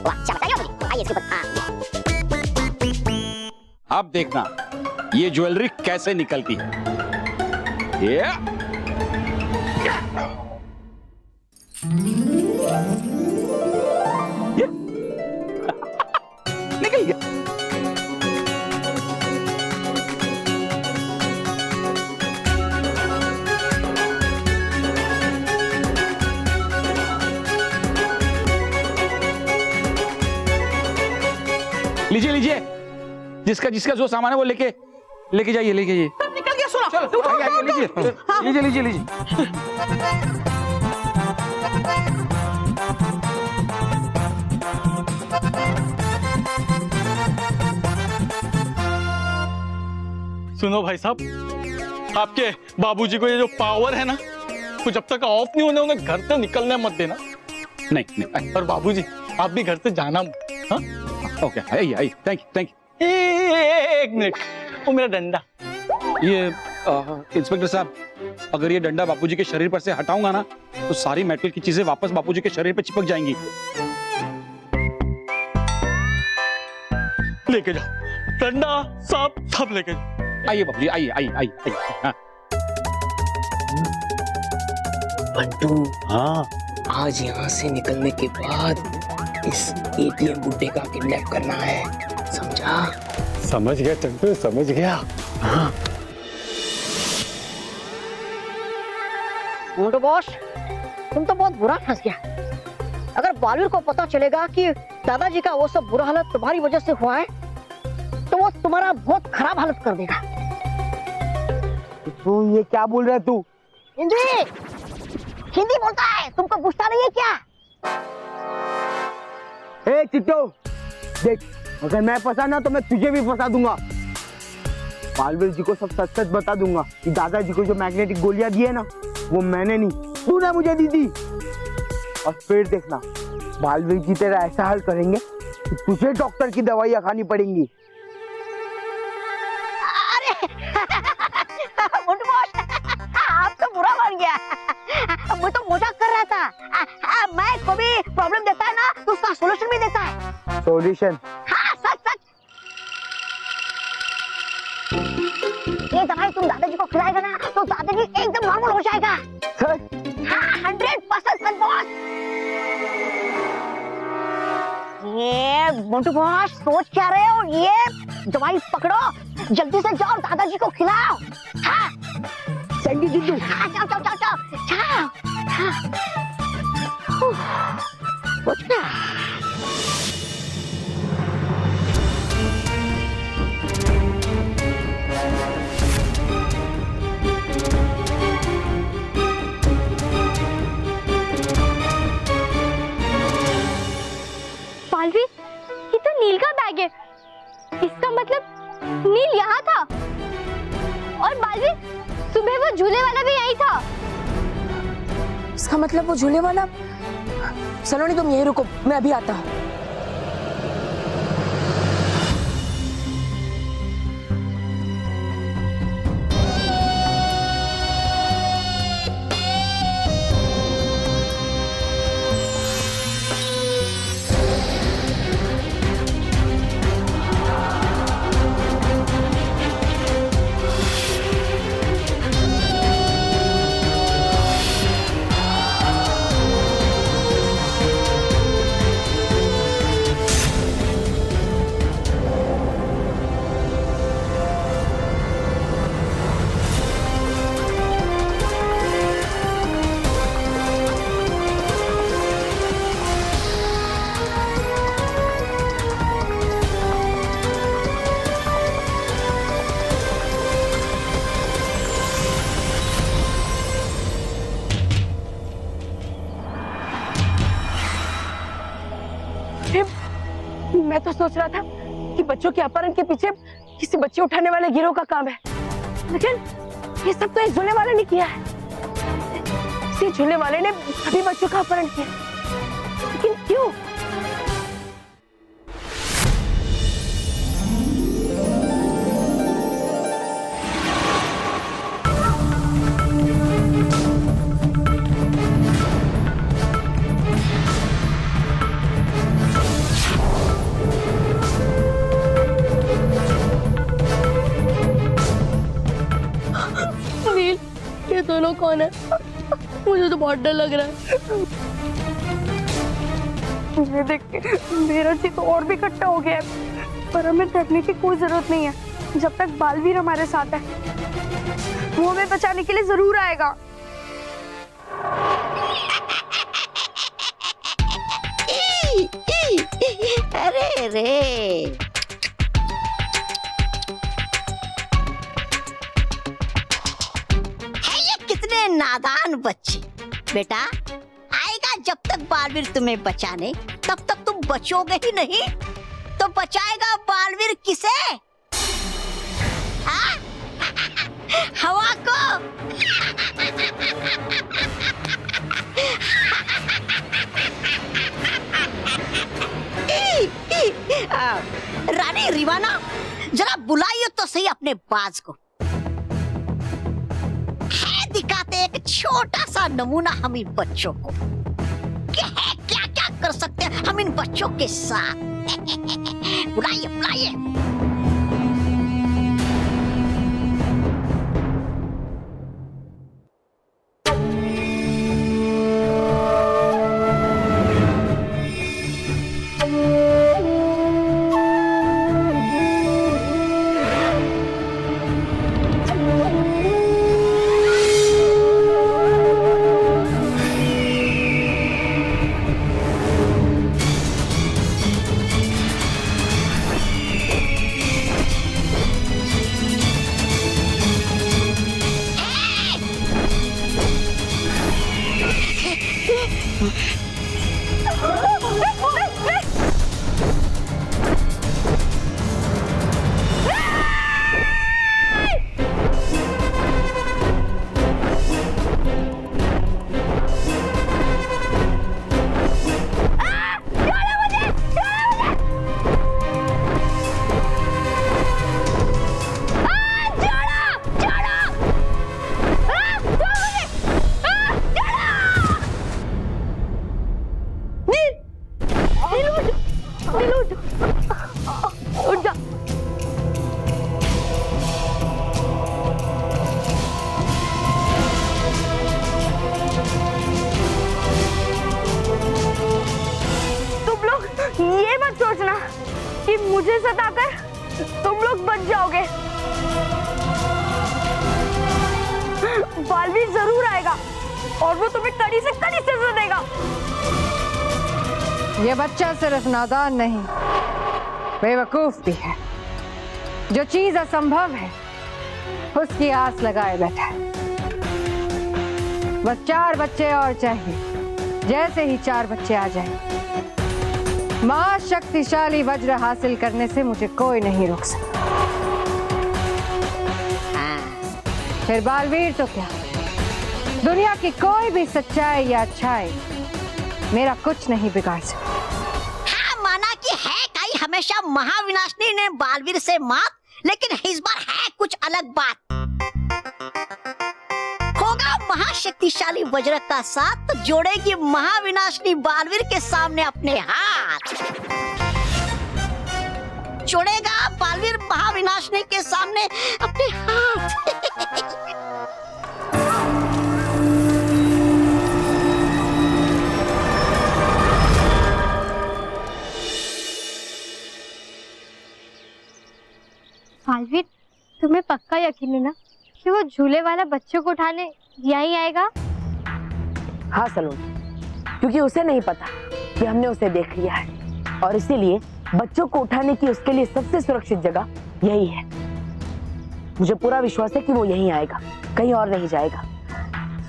वाह, अच्छा बताइए मुझे। आइए इसके ऊपर। हाँ, अब देखना ये ज्वेलरी कैसे निकलती है। ये निकल गया। लीजिए लीजिए, जिसका जिसका जो सामान है वो लेके जाइए, लेके जाइए। निकल गया सोना। चलो आइए, लीजिए लीजिए लीजिए। सुनो भाई साहब, आपके बाबूजी को ये जो पावर है ना, वो जब तक ऑफ नहीं होने उन्हें घर से निकलने मत देना। नहीं। और बाबूजी आप भी घर से जाना मत। हाँ? ओके, आइए, थैंक यू। एक मिनट, वो मेरा डंडा। ये इंस्पेक्टर साहब, अगर ये डंडा बापूजी के शरीर पर से हटाऊंगा ना, तो सारी मेटल की चीजें वापस बापूजी के शरीर पे चिपक जाएंगी। लेके जाओ डंडा, सब लेके जाओ। आइए बापूजी, आइए। हाँ। बंटू, हाँ, आज यहाँ से निकलने के बाद इस एटीएम बुड्ढे का किडनैप करना है, समझा? समझ गया चंटू, समझ गया। हाँ। मोटू बॉस, तुम तो बहुत बुरा फंस गया। अगर बालवीर को पता चलेगा कि दादाजी का वो सब बुरा हालत तुम्हारी वजह से हुआ है, तो वो तुम्हारा बहुत खराब हालत कर देगा। तू ये क्या बोल रहा है तू? हिंदी बोलता है, तुमको पूछता नहीं है क्या? ए चिट्टो, देख, अगर मैं फंसा ना तो मैं तुझे भी फंसा दूंगा। बालवीर जी को सब सच सच बता दूंगा कि दादाजी को जो मैग्नेटिक गोलियां दी है ना, वो मैंने नहीं, तूने मुझे दी थी। और फिर देखना, बालवीर जी तेरा ऐसा हाल करेंगे कि तुझे डॉक्टर की दवाइयां खानी पड़ेंगी। मोटू बॉस, आप तो बुरा मान गया। मैं तो मजाक कर रहा था। मैं को भी प्रॉब्लम देता है ना, तो उसका सॉल्यूशन भी देता है। सॉल्यूशन? हाँ, सच। ये दवाई तुम दादाजी को खिलाएगा ना, तो दादाजी एकदम नॉर्मल हो जाएगा। हाँ, 100% सच बॉस। ये मोटू बॉस, सोच क्या रहे हो? ये दवाई पकड़ो, जल्दी से जाओ, दादाजी को खिलाओ। हाँ, चंगी जिद्दू। हाँ, जाओ। बालवीर, ये तो नील का बैग है। इसका मतलब नील यहाँ था। और बालवीर, सुबह वो झूले वाला भी यहीं था। इसका मतलब वो झूले वाला। सलोनी, तुम यहीं रुको, मैं अभी आता हूँ। मैं तो सोच रहा था कि बच्चों के अपहरण के पीछे किसी बच्चे उठाने वाले गिरोह का काम है, लेकिन ये सब तो इस झूले वाले ने किया है। इसी झूले वाले ने सभी बच्चों का अपहरण किया, लेकिन क्यों? नील, ये दोनों कौन है? मुझे तो बहुत डर लग रहा है। ये देख के मेरा जी तो और भी इकट्ठा हो गया है, पर हमें डरने की कोई जरूरत नहीं है। जब तक बालवीर हमारे साथ है, वो हमें बचाने के लिए जरूर आएगा। अरे रे, है ये कितने नादान बच्चे। बेटा आएगा जब तक बालवीर तुम्हें बचाने, तब तक तुम बचोगे ही नहीं। तो बचाएगा बालवीर किसे? हाँ? हवा को। रानी रिवाना, जरा बुलाइए तो सही अपने बाज को। है दिखाते एक छोटा सा नमूना हम इन बच्चों को कि है क्या क्या कर सकते हैं हम इन बच्चों के साथ। बुलाइए बुलाइए। ये मत सोचना कि मुझे सताकर तुम लोग बच जाओगे। बालवीर जरूर आएगा और वो तुम्हें कड़ी से कड़ी सजा देगा। ये बच्चा सिर्फ नादान नहीं, बेवकूफ भी है। जो चीज असंभव है उसकी आस लगाए बैठा है। बस 4 बच्चे और चाहिए। जैसे ही 4 बच्चे आ जाए, महाशक्तिशाली वज्र हासिल करने से मुझे कोई नहीं रोक सकता। फिर बालवीर तो क्या, दुनिया की कोई भी सच्चाई या अच्छाई मेरा कुछ नहीं बिगाड़ सकता। हाँ, माना कि है कई हमेशा महाविनाशनी ने बालवीर से मात, लेकिन इस बार है कुछ अलग बात। होगा महाशक्तिशाली वज्र का साथ, तो जोड़ेगी महाविनाशनी बालवीर के सामने अपने हाथ। जोड़ेगा बालवीर महाविनाशनी के सामने अपने हाथ। बालवीर, तुम्हें पक्का यकीन है ना कि वो झूले वाला बच्चों को उठाने यहीं आएगा? हाँ सलोनी, क्योंकि उसे नहीं पता कि हमने उसे देख लिया है और इसीलिए बच्चों को उठाने की उसके लिए सबसे सुरक्षित जगह यही है। मुझे पूरा विश्वास है कि वो यहीं आएगा, कहीं और नहीं जाएगा।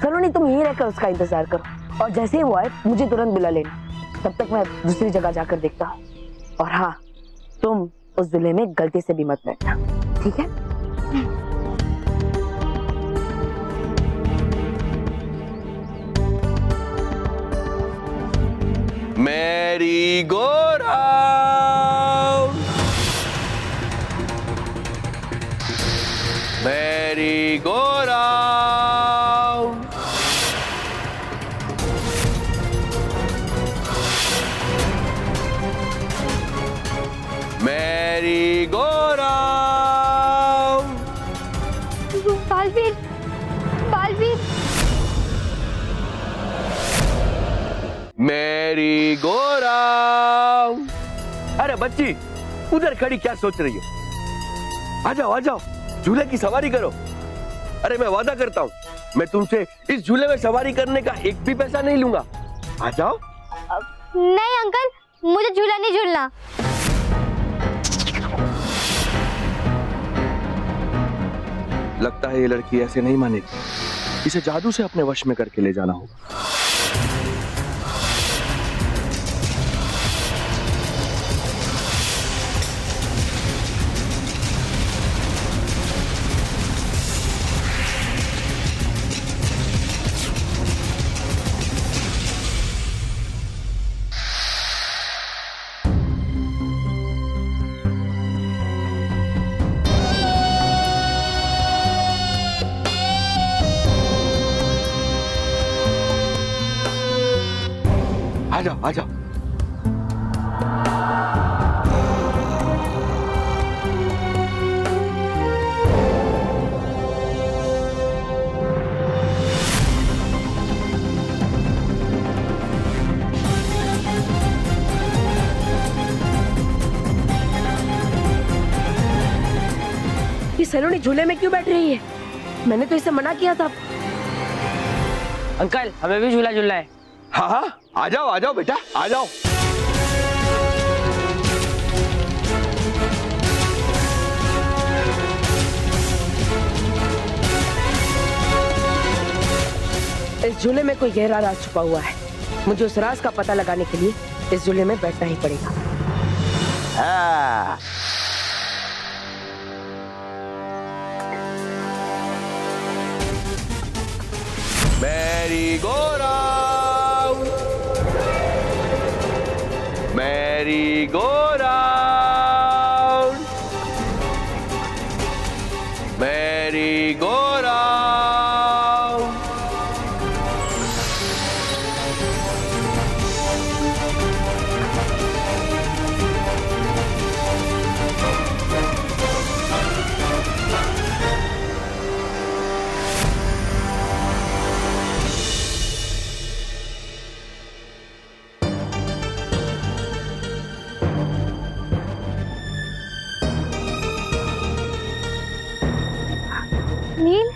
सलोनी, तुम यहीं रहकर उसका इंतजार करो और जैसे ही वो आए मुझे तुरंत बुला लेना। तब तक मैं दूसरी जगह जाकर देखता हूँ। और हाँ, तुम उस झूले में गलती से भी मत बैठना, ठीक है? Mary go round, merry go round, merry go round. Baalveer, Baalveer, Mary go round. अरे बच्ची, उधर खड़ी क्या सोच रही हो? आ जाओ आ जाओ, झूले की सवारी करो। अरे मैं वादा करता हूँ, मैं तुमसे इस झूले में सवारी करने का एक भी पैसा नहीं लूंगा। आ जाओ। नहीं अंकल, मुझे झूला नहीं झूलना। लगता है ये लड़की ऐसे नहीं मानेगी, इसे जादू से अपने वश में करके ले जाना होगा। आ जाओ आ जाओ। ये सलोनी झूले में क्यों बैठ रही है? मैंने तो इसे मना किया था। अंकल, हमें भी झूला झूलना है। हाँ हाँ, आ जाओ बेटा, आ जाओ। इस झूले में कोई गहरा राज छुपा हुआ है। मुझे उस राज का पता लगाने के लिए इस झूले में बैठना ही पड़ेगा। हाँ। Merry go round, merry go round, merry go round. Neel,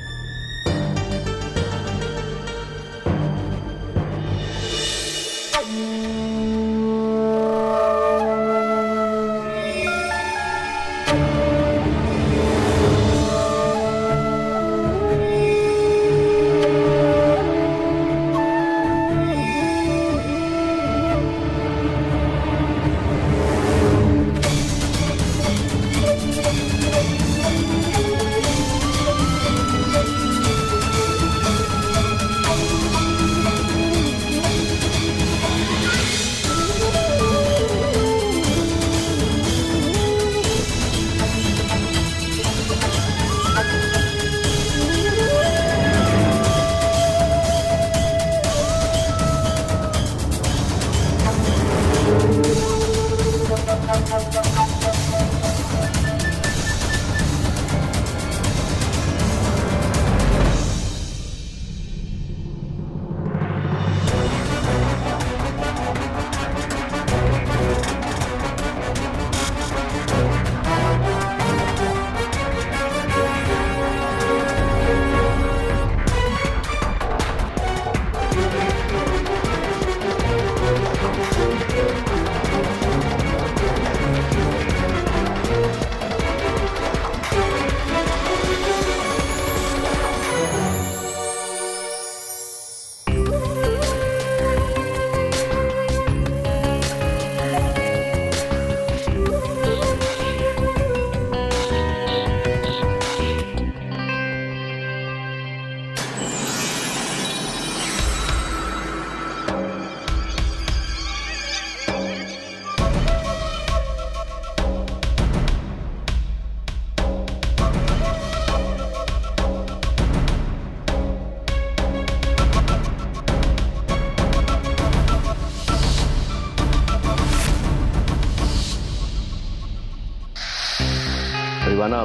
Rivana,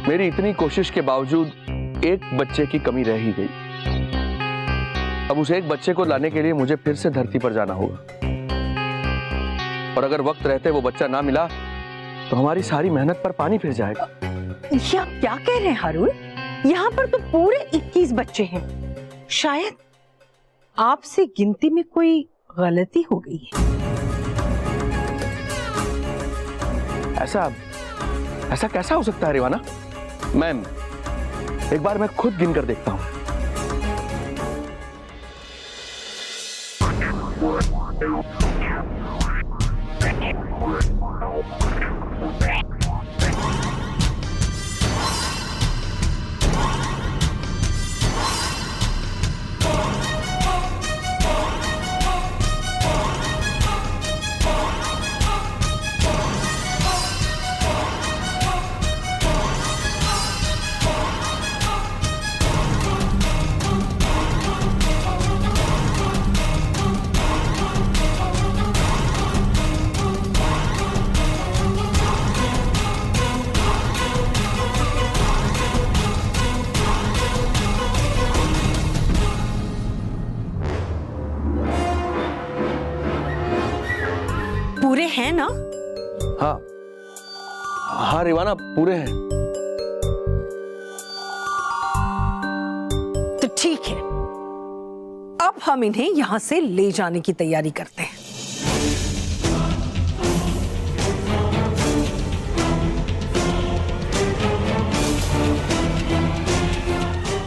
मेरी इतनी कोशिश के बावजूद एक बच्चे की कमी रह ही गई। अब उस एक बच्चे को लाने के लिए मुझे फिर से धरती पर जाना होगा, और अगर वक्त रहते वो बच्चा ना मिला तो हमारी सारी मेहनत पर पानी फिर जाएगा। ये आप क्या कह रहे हैं हारून? यहाँ पर तो पूरे 21 बच्चे हैं। शायद आपसे गिनती में कोई गलती हो गई है। ऐसा कैसा हो सकता है रिवाना? मैम, एक बार मैं खुद गिन कर देखता हूं। पूरे हैं ना? हाँ रिवाना, पूरे हैं। तो ठीक है, अब हम इन्हें यहां से ले जाने की तैयारी करते हैं।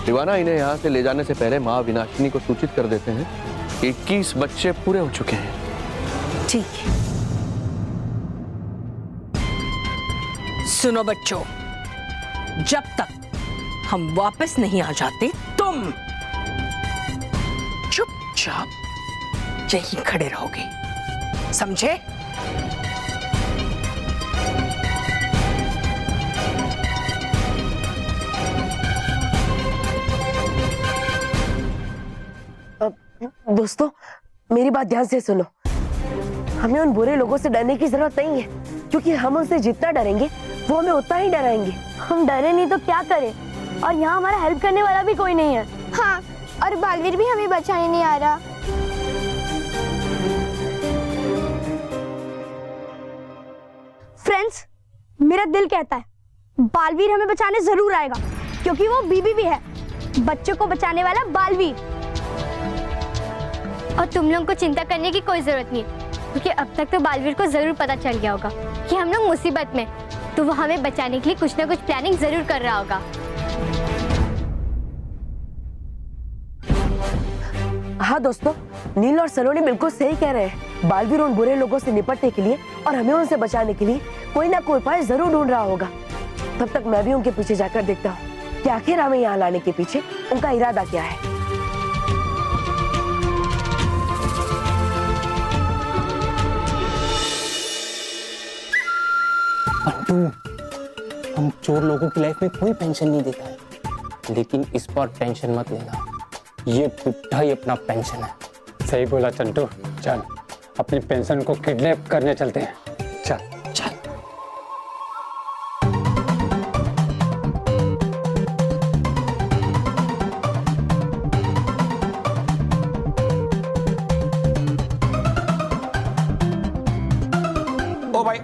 रिवाना, इन्हें यहां से ले जाने से पहले माँ विनाशिनी को सूचित कर देते हैं कि 21 बच्चे पूरे हो चुके हैं। ठीक है। सुनो बच्चों, जब तक हम वापस नहीं आ जाते तुम चुपचाप यहीं खड़े रहोगे, समझे? दोस्तों, मेरी बात ध्यान से सुनो। हमें उन बुरे लोगों से डरने की जरूरत नहीं है, क्योंकि हम उनसे जितना डरेंगे वो हमें उतना ही डराएंगे। हम डरे नहीं तो क्या करें? और यहाँ हमारा हेल्प करने वाला भी कोई नहीं है। हाँ, और बालवीर भी हमें बचाने नहीं आ रहा। फ्रेंड्स, मेरा दिल कहता है बालवीर हमें बचाने जरूर आएगा, क्योंकि वो बीबी भी है, बच्चों को बचाने वाला बालवीर। और तुम लोगों को चिंता करने की कोई जरूरत नहीं, क्योंकि अब तक तो बालवीर को जरूर पता चल गया होगा कि हम लोग मुसीबत में, तो वो हमें बचाने के लिए कुछ ना कुछ प्लानिंग जरूर कर रहा होगा। हाँ दोस्तों, नील और सलोनी बिल्कुल सही कह रहे हैं। बालवीर उन बुरे लोगों से निपटने के लिए और हमें उनसे बचाने के लिए कोई ना कोई उपाय जरूर ढूंढ रहा होगा। तब तक मैं भी उनके पीछे जाकर देखता हूँ कि आखिर हमें यहाँ लाने के पीछे उनका इरादा क्या है। बंटू, हम चोर लोगों की लाइफ में कोई पेंशन नहीं देता है, लेकिन इस बार टेंशन मत लेना, ये बुढ़ा ही अपना पेंशन है। सही बोला चंटू, चल अपनी पेंशन को किडनैप करने चलते हैं। चल चल। ओ भाई,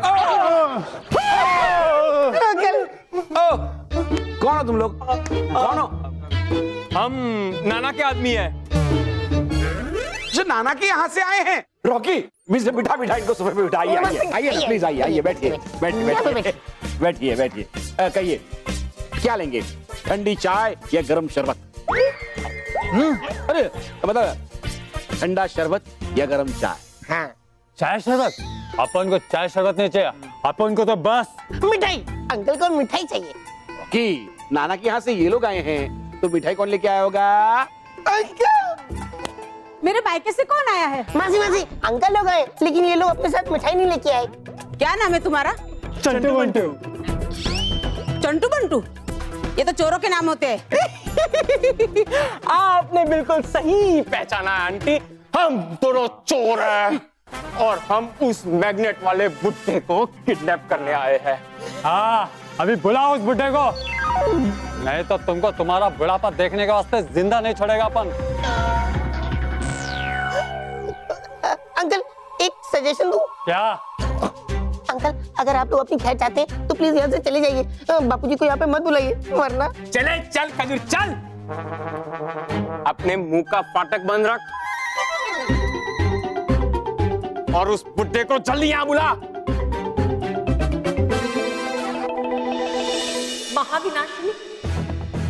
कौन हो तुम लोग? कौन हो? हम नाना के आदमी हैं। जो नाना के यहाँ से आए हैं? रॉकी, बीच में बिठा इनको सोफे पे बिठाइए। आइए ना प्लीज, आइए बैठिए, बैठिए। कहिए क्या लेंगे, ठंडी चाय या गरम शरबत? अरे बता, ठंडा शरबत या गरम चाय? हाँ। चाय शरबत? अपन को चाय शरबत नहीं चाहिए, अपन को तो बस मिठाई। अंकल को मिठाई चाहिए। कि नाना के यहाँ से ये लोग आए हैं, तो मिठाई कौन लेके आया होगा? अंकल। मेरे बाइक से कौन आया है? मासी अंकल लोग आए, लेकिन ये लोग अपने साथ मिठाई नहीं लेके आए। क्या नाम है तुम्हारा? चंटू बंटू। चंटू बंटू, ये तो चोरों के नाम होते हैं। आपने बिल्कुल सही पहचाना आंटी, हम दोनों चोर हैं और हम उस मैग्नेट वाले बुड्ढे को किडनैप करने आए हैं। हाँ, अभी बुलाओ उस बुड्ढे को, नहीं तो तुमको तुम्हारा बुढ़ापा देखने के वास्ते जिंदा नहीं छोड़ेगा अपन। अंकल एक सजेशन दूं? क्या? अंकल अगर आप लोग अपनी खैर चाहते हैं तो प्लीज यहाँ से चले जाइए, बापूजी को यहाँ पे मत बुलाइए वरना। चले चल खजूर चल, अपने मुंह का फाटक बंद रख और उस बुड्ढे को जल्दी यहाँ बुला। महाविनाशिनी,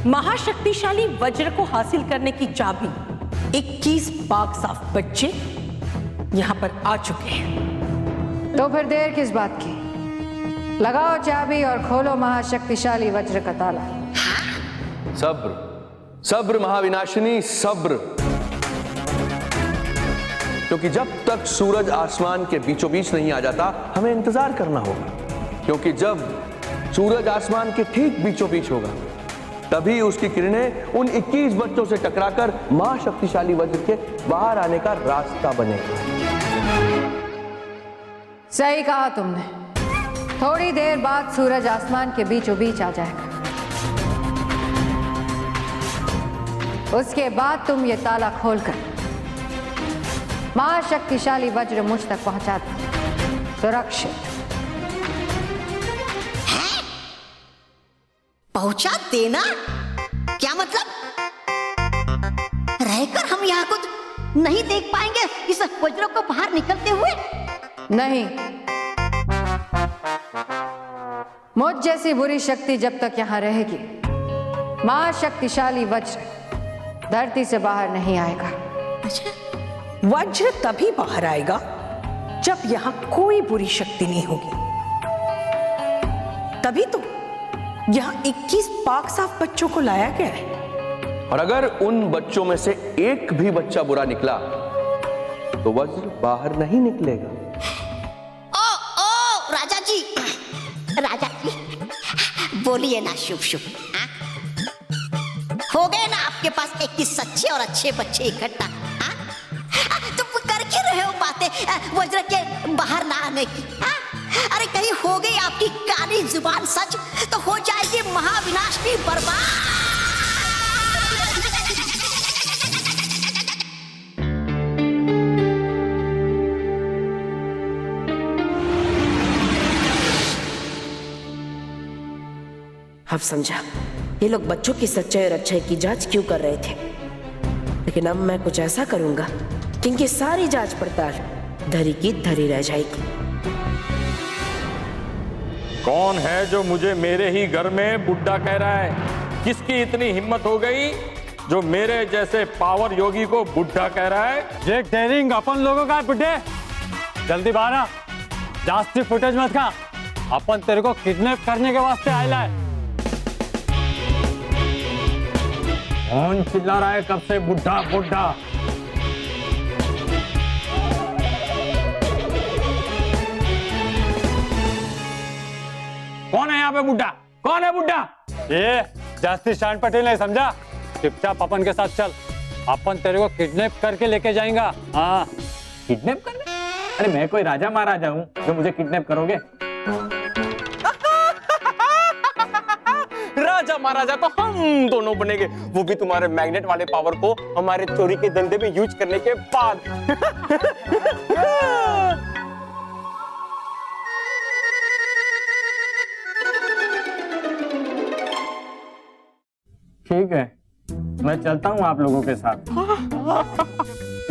महाशक्तिशाली वज्र को हासिल करने की चाबी 21 पाक साफ बच्चे यहाँ पर आ चुके हैं। तो फिर देर किस बात की? लगाओ चाबी और खोलो महाशक्तिशाली वज्र का ताला। सब्र, सब्र महाविनाशिनी, सब्र। क्योंकि जब तक सूरज आसमान के बीचों बीच नहीं आ जाता हमें इंतजार करना होगा, क्योंकि जब सूरज आसमान के ठीक बीचों बीच होगा तभी उसकी किरणें उन 21 बच्चों से टकराकर महाशक्तिशाली वज्र के बाहर आने का रास्ता बनेगा। सही कहा तुमने, थोड़ी देर बाद सूरज आसमान के बीचों बीच आ जाएगा। उसके बाद तुम ये ताला खोलकर महाशक्तिशाली वज्र मुझ तक पहुंचा दो, सुरक्षित। पहुंचा देना? क्या मतलब? रहकर हम यहाँ कुछ नहीं देख पाएंगे इस वज्र को बाहर निकलते हुए? नहीं, मुझ जैसी बुरी शक्ति जब तक यहां रहेगी महाशक्तिशाली वज्र धरती से बाहर नहीं आएगा। वज्र तभी बाहर आएगा जब यहां कोई बुरी शक्ति नहीं होगी, तभी तो यहाँ 21 पाक साफ बच्चों को लाया गया है। और अगर उन बच्चों में से एक भी बच्चा बुरा निकला तो वज्र बाहर नहीं निकलेगा। ओ राजा जी, राजा जी बोलिए ना शुभ शुभ। हो गए ना आपके पास 21 सच्चे और अच्छे बच्चे इकट्ठा? तुम कर के रहे हो बातें वज्र के बाहर ना आने की? अरे कहीं हो गई आपकी काली जुबान सच तो हो जाएगी महाविनाशिनी बर्बाद। अब समझा ये लोग बच्चों की सच्चाई और अच्छाई की जांच क्यों कर रहे थे। लेकिन अब मैं कुछ ऐसा करूंगा कि इनकी सारी जांच पड़ताल धरी की धरी रह जाएगी। कौन है जो मुझे मेरे ही घर में बुड्ढा कह रहा है? किसकी इतनी हिम्मत हो गई जो मेरे जैसे पावर योगी को बुड्ढा कह रहा है? ये डेयरिंग अपन लोगों का है बुड्ढे, जल्दी बाहर आ, जास्ती फुटेज मत खा, अपन तेरे को किडनैप करने के वास्ते आया है। कौन चिल्ला रहा है कब से बुड्ढा बुड्ढा? कौन है यहाँ पे बुड्ढा? कौन है बुड्ढा? ये जास्ती शान पटेल नहीं समझा, चुपचाप अपन के साथ चल, अपन तेरे को किडनैप करके लेके जाएंगा। हाँ, किडनैप करने? अरे मैं कोई राजा महाराजा हूँ जो मुझे किडनैप करोगे? राजा महाराजा तो हम दोनों बनेंगे, वो भी तुम्हारे मैग्नेट वाले पावर को हमारे चोरी के धंधे में यूज करने के बाद। ठीक है, मैं चलता हूँ आप लोगों के साथ,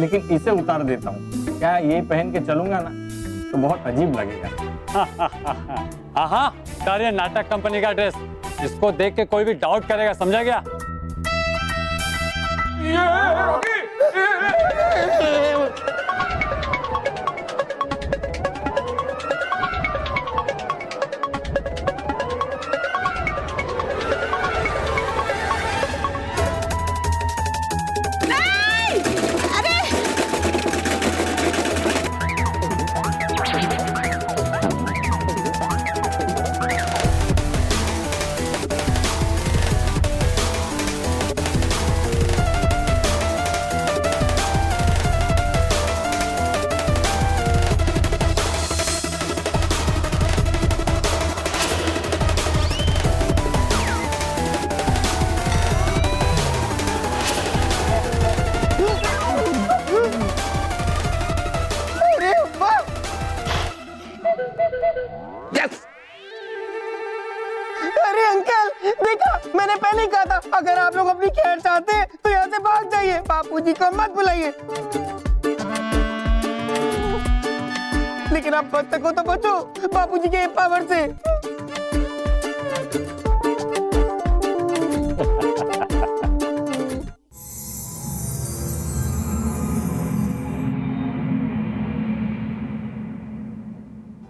लेकिन इसे उतार देता हूँ। क्या ये पहन के चलूंगा ना तो बहुत अजीब लगेगा। हाँ, कार्य नाटक कंपनी का ड्रेस, इसको देख के कोई भी डाउट करेगा, समझा गया? अगर आप लोग अपनी खैर चाहते हैं तो यहाँ से भाग जाइए, बापूजी को मत बुलाइए। लेकिन आप बच सको तो बचो बापूजी के पावर से।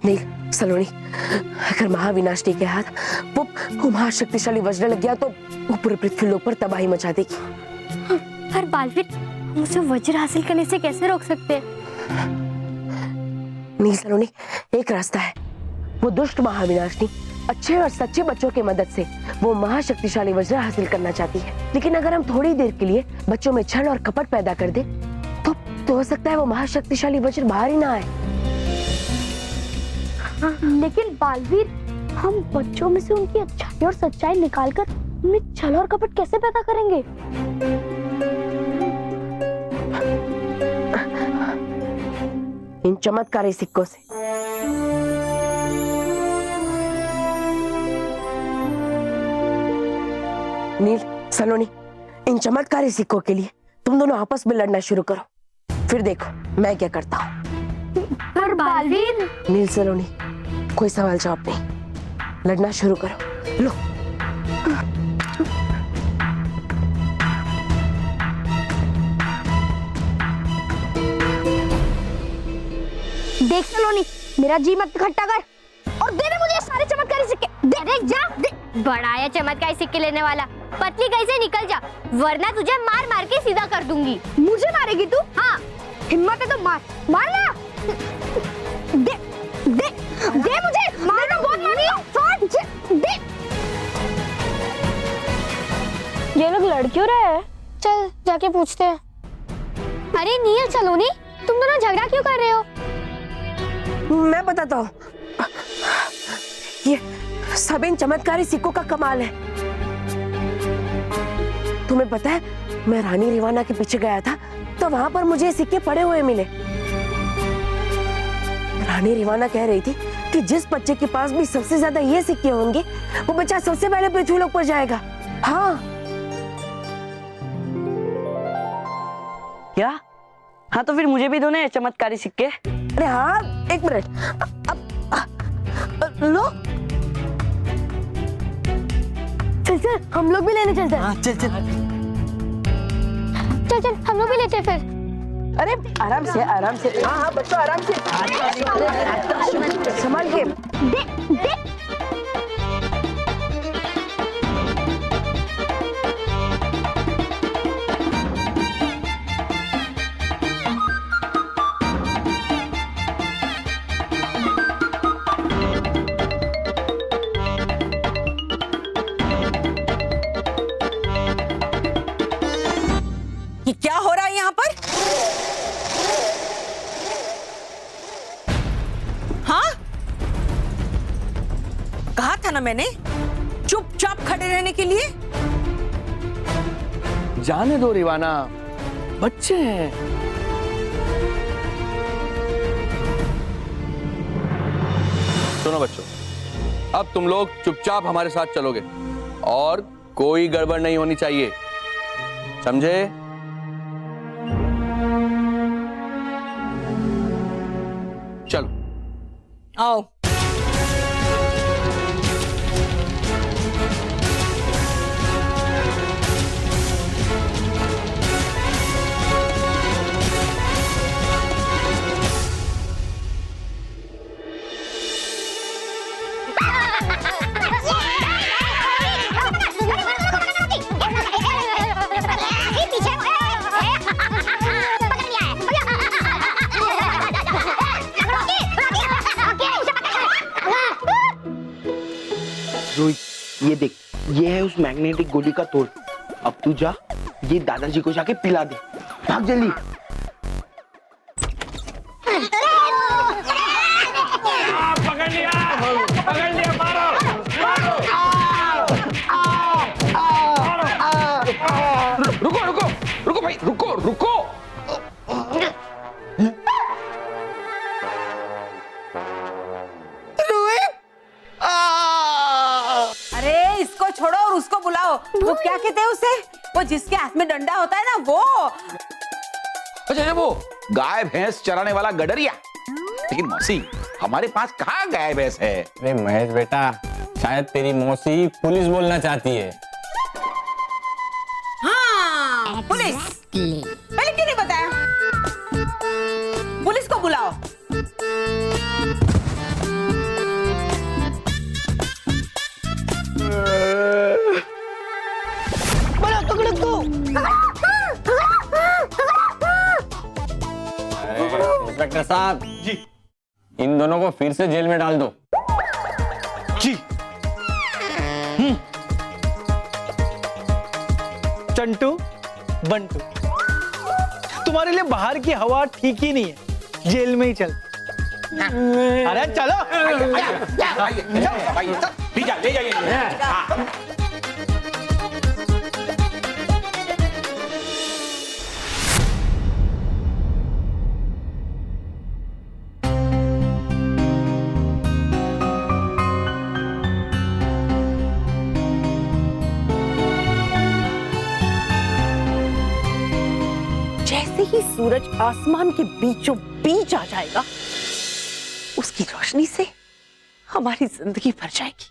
नील, सलोनी, अगर महाविनाशनी के हाथ वो महाशक्तिशाली वज्र लग गया तो वो पूरे पृथ्वीलोक पर तबाही मचा देगी। पर बालवीर, हम उसे वज्र हासिल करने से कैसे रोक सकते हैं? नील, सलोनी, एक रास्ता है। वो दुष्ट महाविनाशनी अच्छे और सच्चे बच्चों की मदद से वो महाशक्तिशाली वज्र हासिल करना चाहती है। लेकिन अगर हम थोड़ी देर के लिए बच्चों में छल और कपट पैदा कर दे तो हो सकता है वो महाशक्तिशाली वज्र बाहर ही ना आए। लेकिन बालवीर, हम बच्चों में से उनकी अच्छाई और सच्चाई निकालकर उनमें छल और कपट कैसे पैदा करेंगे? इन चमत्कारी सिक्कों से। नील, सलोनी, इन चमत्कारी सिक्कों के लिए तुम दोनों आपस में लड़ना शुरू करो, फिर देखो मैं क्या करता हूँ। पर बालवीर। नील, सलोनी, कोई सवाल जवाब नहीं, लड़ना शुरू करो। लो। देख सलोनी, मेरा जी मत खट्टा कर और दे दे मुझे सारे चमत्कारी सिक्के। दे जा दे। बड़ा है चमत्कारी सिक्के लेने वाला, पतली कहीं से निकल जा, वरना तुझे मार मार के सीधा कर दूंगी। मुझे मारेगी तू? हाँ, हिम्मत है तो मार ना। दे दे दे मुझे, मारना बहुत मारी दे। ये लोग लड़ क्यों रहे हैं? चल जाके पूछते हैं। अरे नील, सलोनी, तुम दोनों झगड़ा क्यों कर रहे हो? मैं बताता हूँ, ये सब इन चमत्कारी सिक्कों का कमाल है। तुम्हें पता है, मैं रानी रिवाना के पीछे गया था तो वहां पर मुझे ये सिक्के पड़े हुए मिले। रानी रिवाना कह रही थी कि जिस बच्चे के पास भी सबसे ज्यादा ये सिक्के होंगे वो बच्चा सबसे पहले पृथ्वीलोक पर जाएगा। हाँ। क्या? हाँ, तो फिर मुझे भी दो ना चमत्कारी सिक्के। अरे हाँ, एक मिनट। लो। चल हम लोग भी लेने चलते हैं। हाँ, चल हम लोग भी लेते हैं फिर। अरे आराम से, आराम से। हाँ बच्चों, आराम से, संभाल के। दे। ये क्या हो रहा है यहाँ पर? हाँ, कहा था ना मैंने चुपचाप खड़े रहने के लिए। जाने दो रिवाना, बच्चे हैं। सुनो बच्चों, अब तुम लोग चुपचाप हमारे साथ चलोगे और कोई गड़बड़ नहीं होनी चाहिए, समझे? चलो आओ। रोहित, ये देख, ये है उस मैग्नेटिक गोली का तोड़। अब तू जा, ये दादाजी को जाके पिला दे। भाग जल्दी। पकड़ लिया, मारो। रुको भाई, रुको। अरे इसको छोड़ो और उसको बुलाओ, वो क्या कहते हैं उसे, वो जिसके हाथ में डंडा होता है ना वो। अच्छा वो गाय भैंस चराने वाला गडरिया। लेकिन मौसी हमारे पास कहाँ गाय भैंस है? अरे महेश बेटा, शायद तेरी मौसी पुलिस बोलना चाहती है। हाँ पुलिस, पहले क्यों नहीं बताया? पुलिस को बुलाओ। पकड़ो को। इंस्पेक्टर साहब जी, इन दोनों को फिर से जेल में डाल दो। जी। चंटू बंटू, तुम्हारे लिए बाहर की हवा ठीक ही नहीं है, जेल में ही चल। अरे चलो ले जाइए। जैसे ही सूरज आसमान के बीचों बीच आ जाएगा, उसकी रोशनी से हमारी जिंदगी भर जाएगी।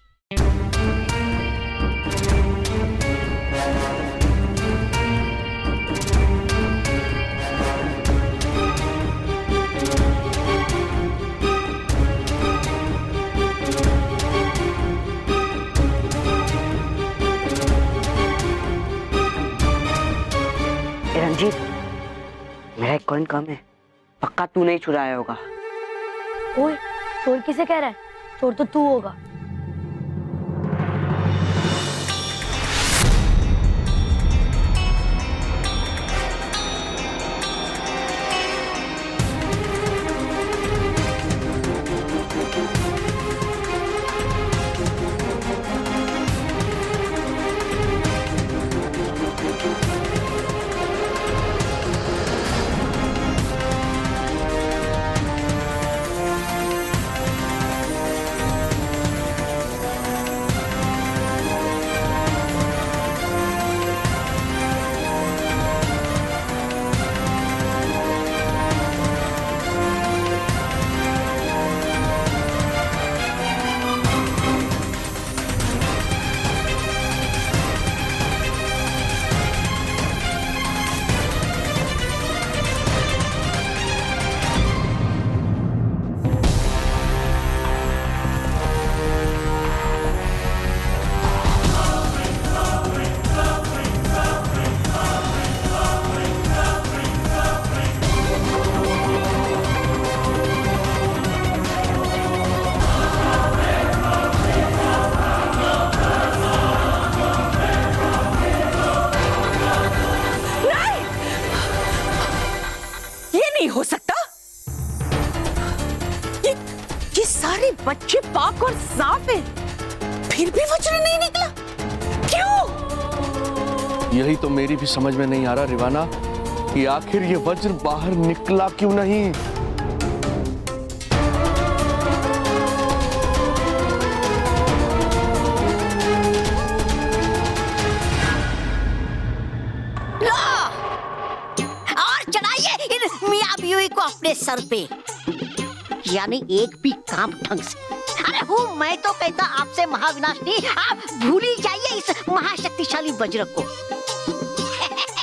रंजीत, मेरा एक कॉइन कम है, पक्का तू नहीं चुराया होगा। ओए, चोर किसे कह रहा है? चोर तो तू होगा। हो सकता। ये सारे बच्चे पाक और साफ हैं, फिर भी वज्र नहीं निकला, क्यों? यही तो मेरी भी समझ में नहीं आ रहा रिवाना कि आखिर ये वज्र बाहर निकला क्यों नहीं। को अपने सर पे, यानी एक भी काम ढंग से। अरे हूँ मैं तो कहता आपसे महाविनाशनी, आप भूल ही जाइए इस महाशक्तिशाली वज्र को।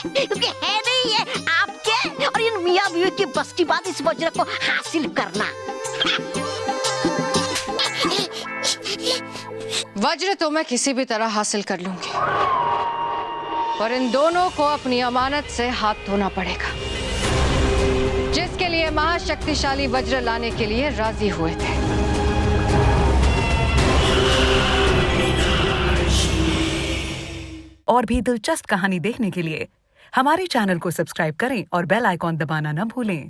क्योंकि है नहीं ये आपके और इन मियां बीवी की बस की बात इस वज्र को हासिल करना। वज्र तो मैं किसी भी तरह हासिल कर लूंगी, पर इन दोनों को अपनी अमानत से हाथ धोना पड़ेगा, जिसके लिए महाशक्तिशाली वज्र लाने के लिए राजी हुए थे। और भी दिलचस्प कहानी देखने के लिए हमारे चैनल को सब्सक्राइब करें और बेल आइकॉन दबाना न भूलें।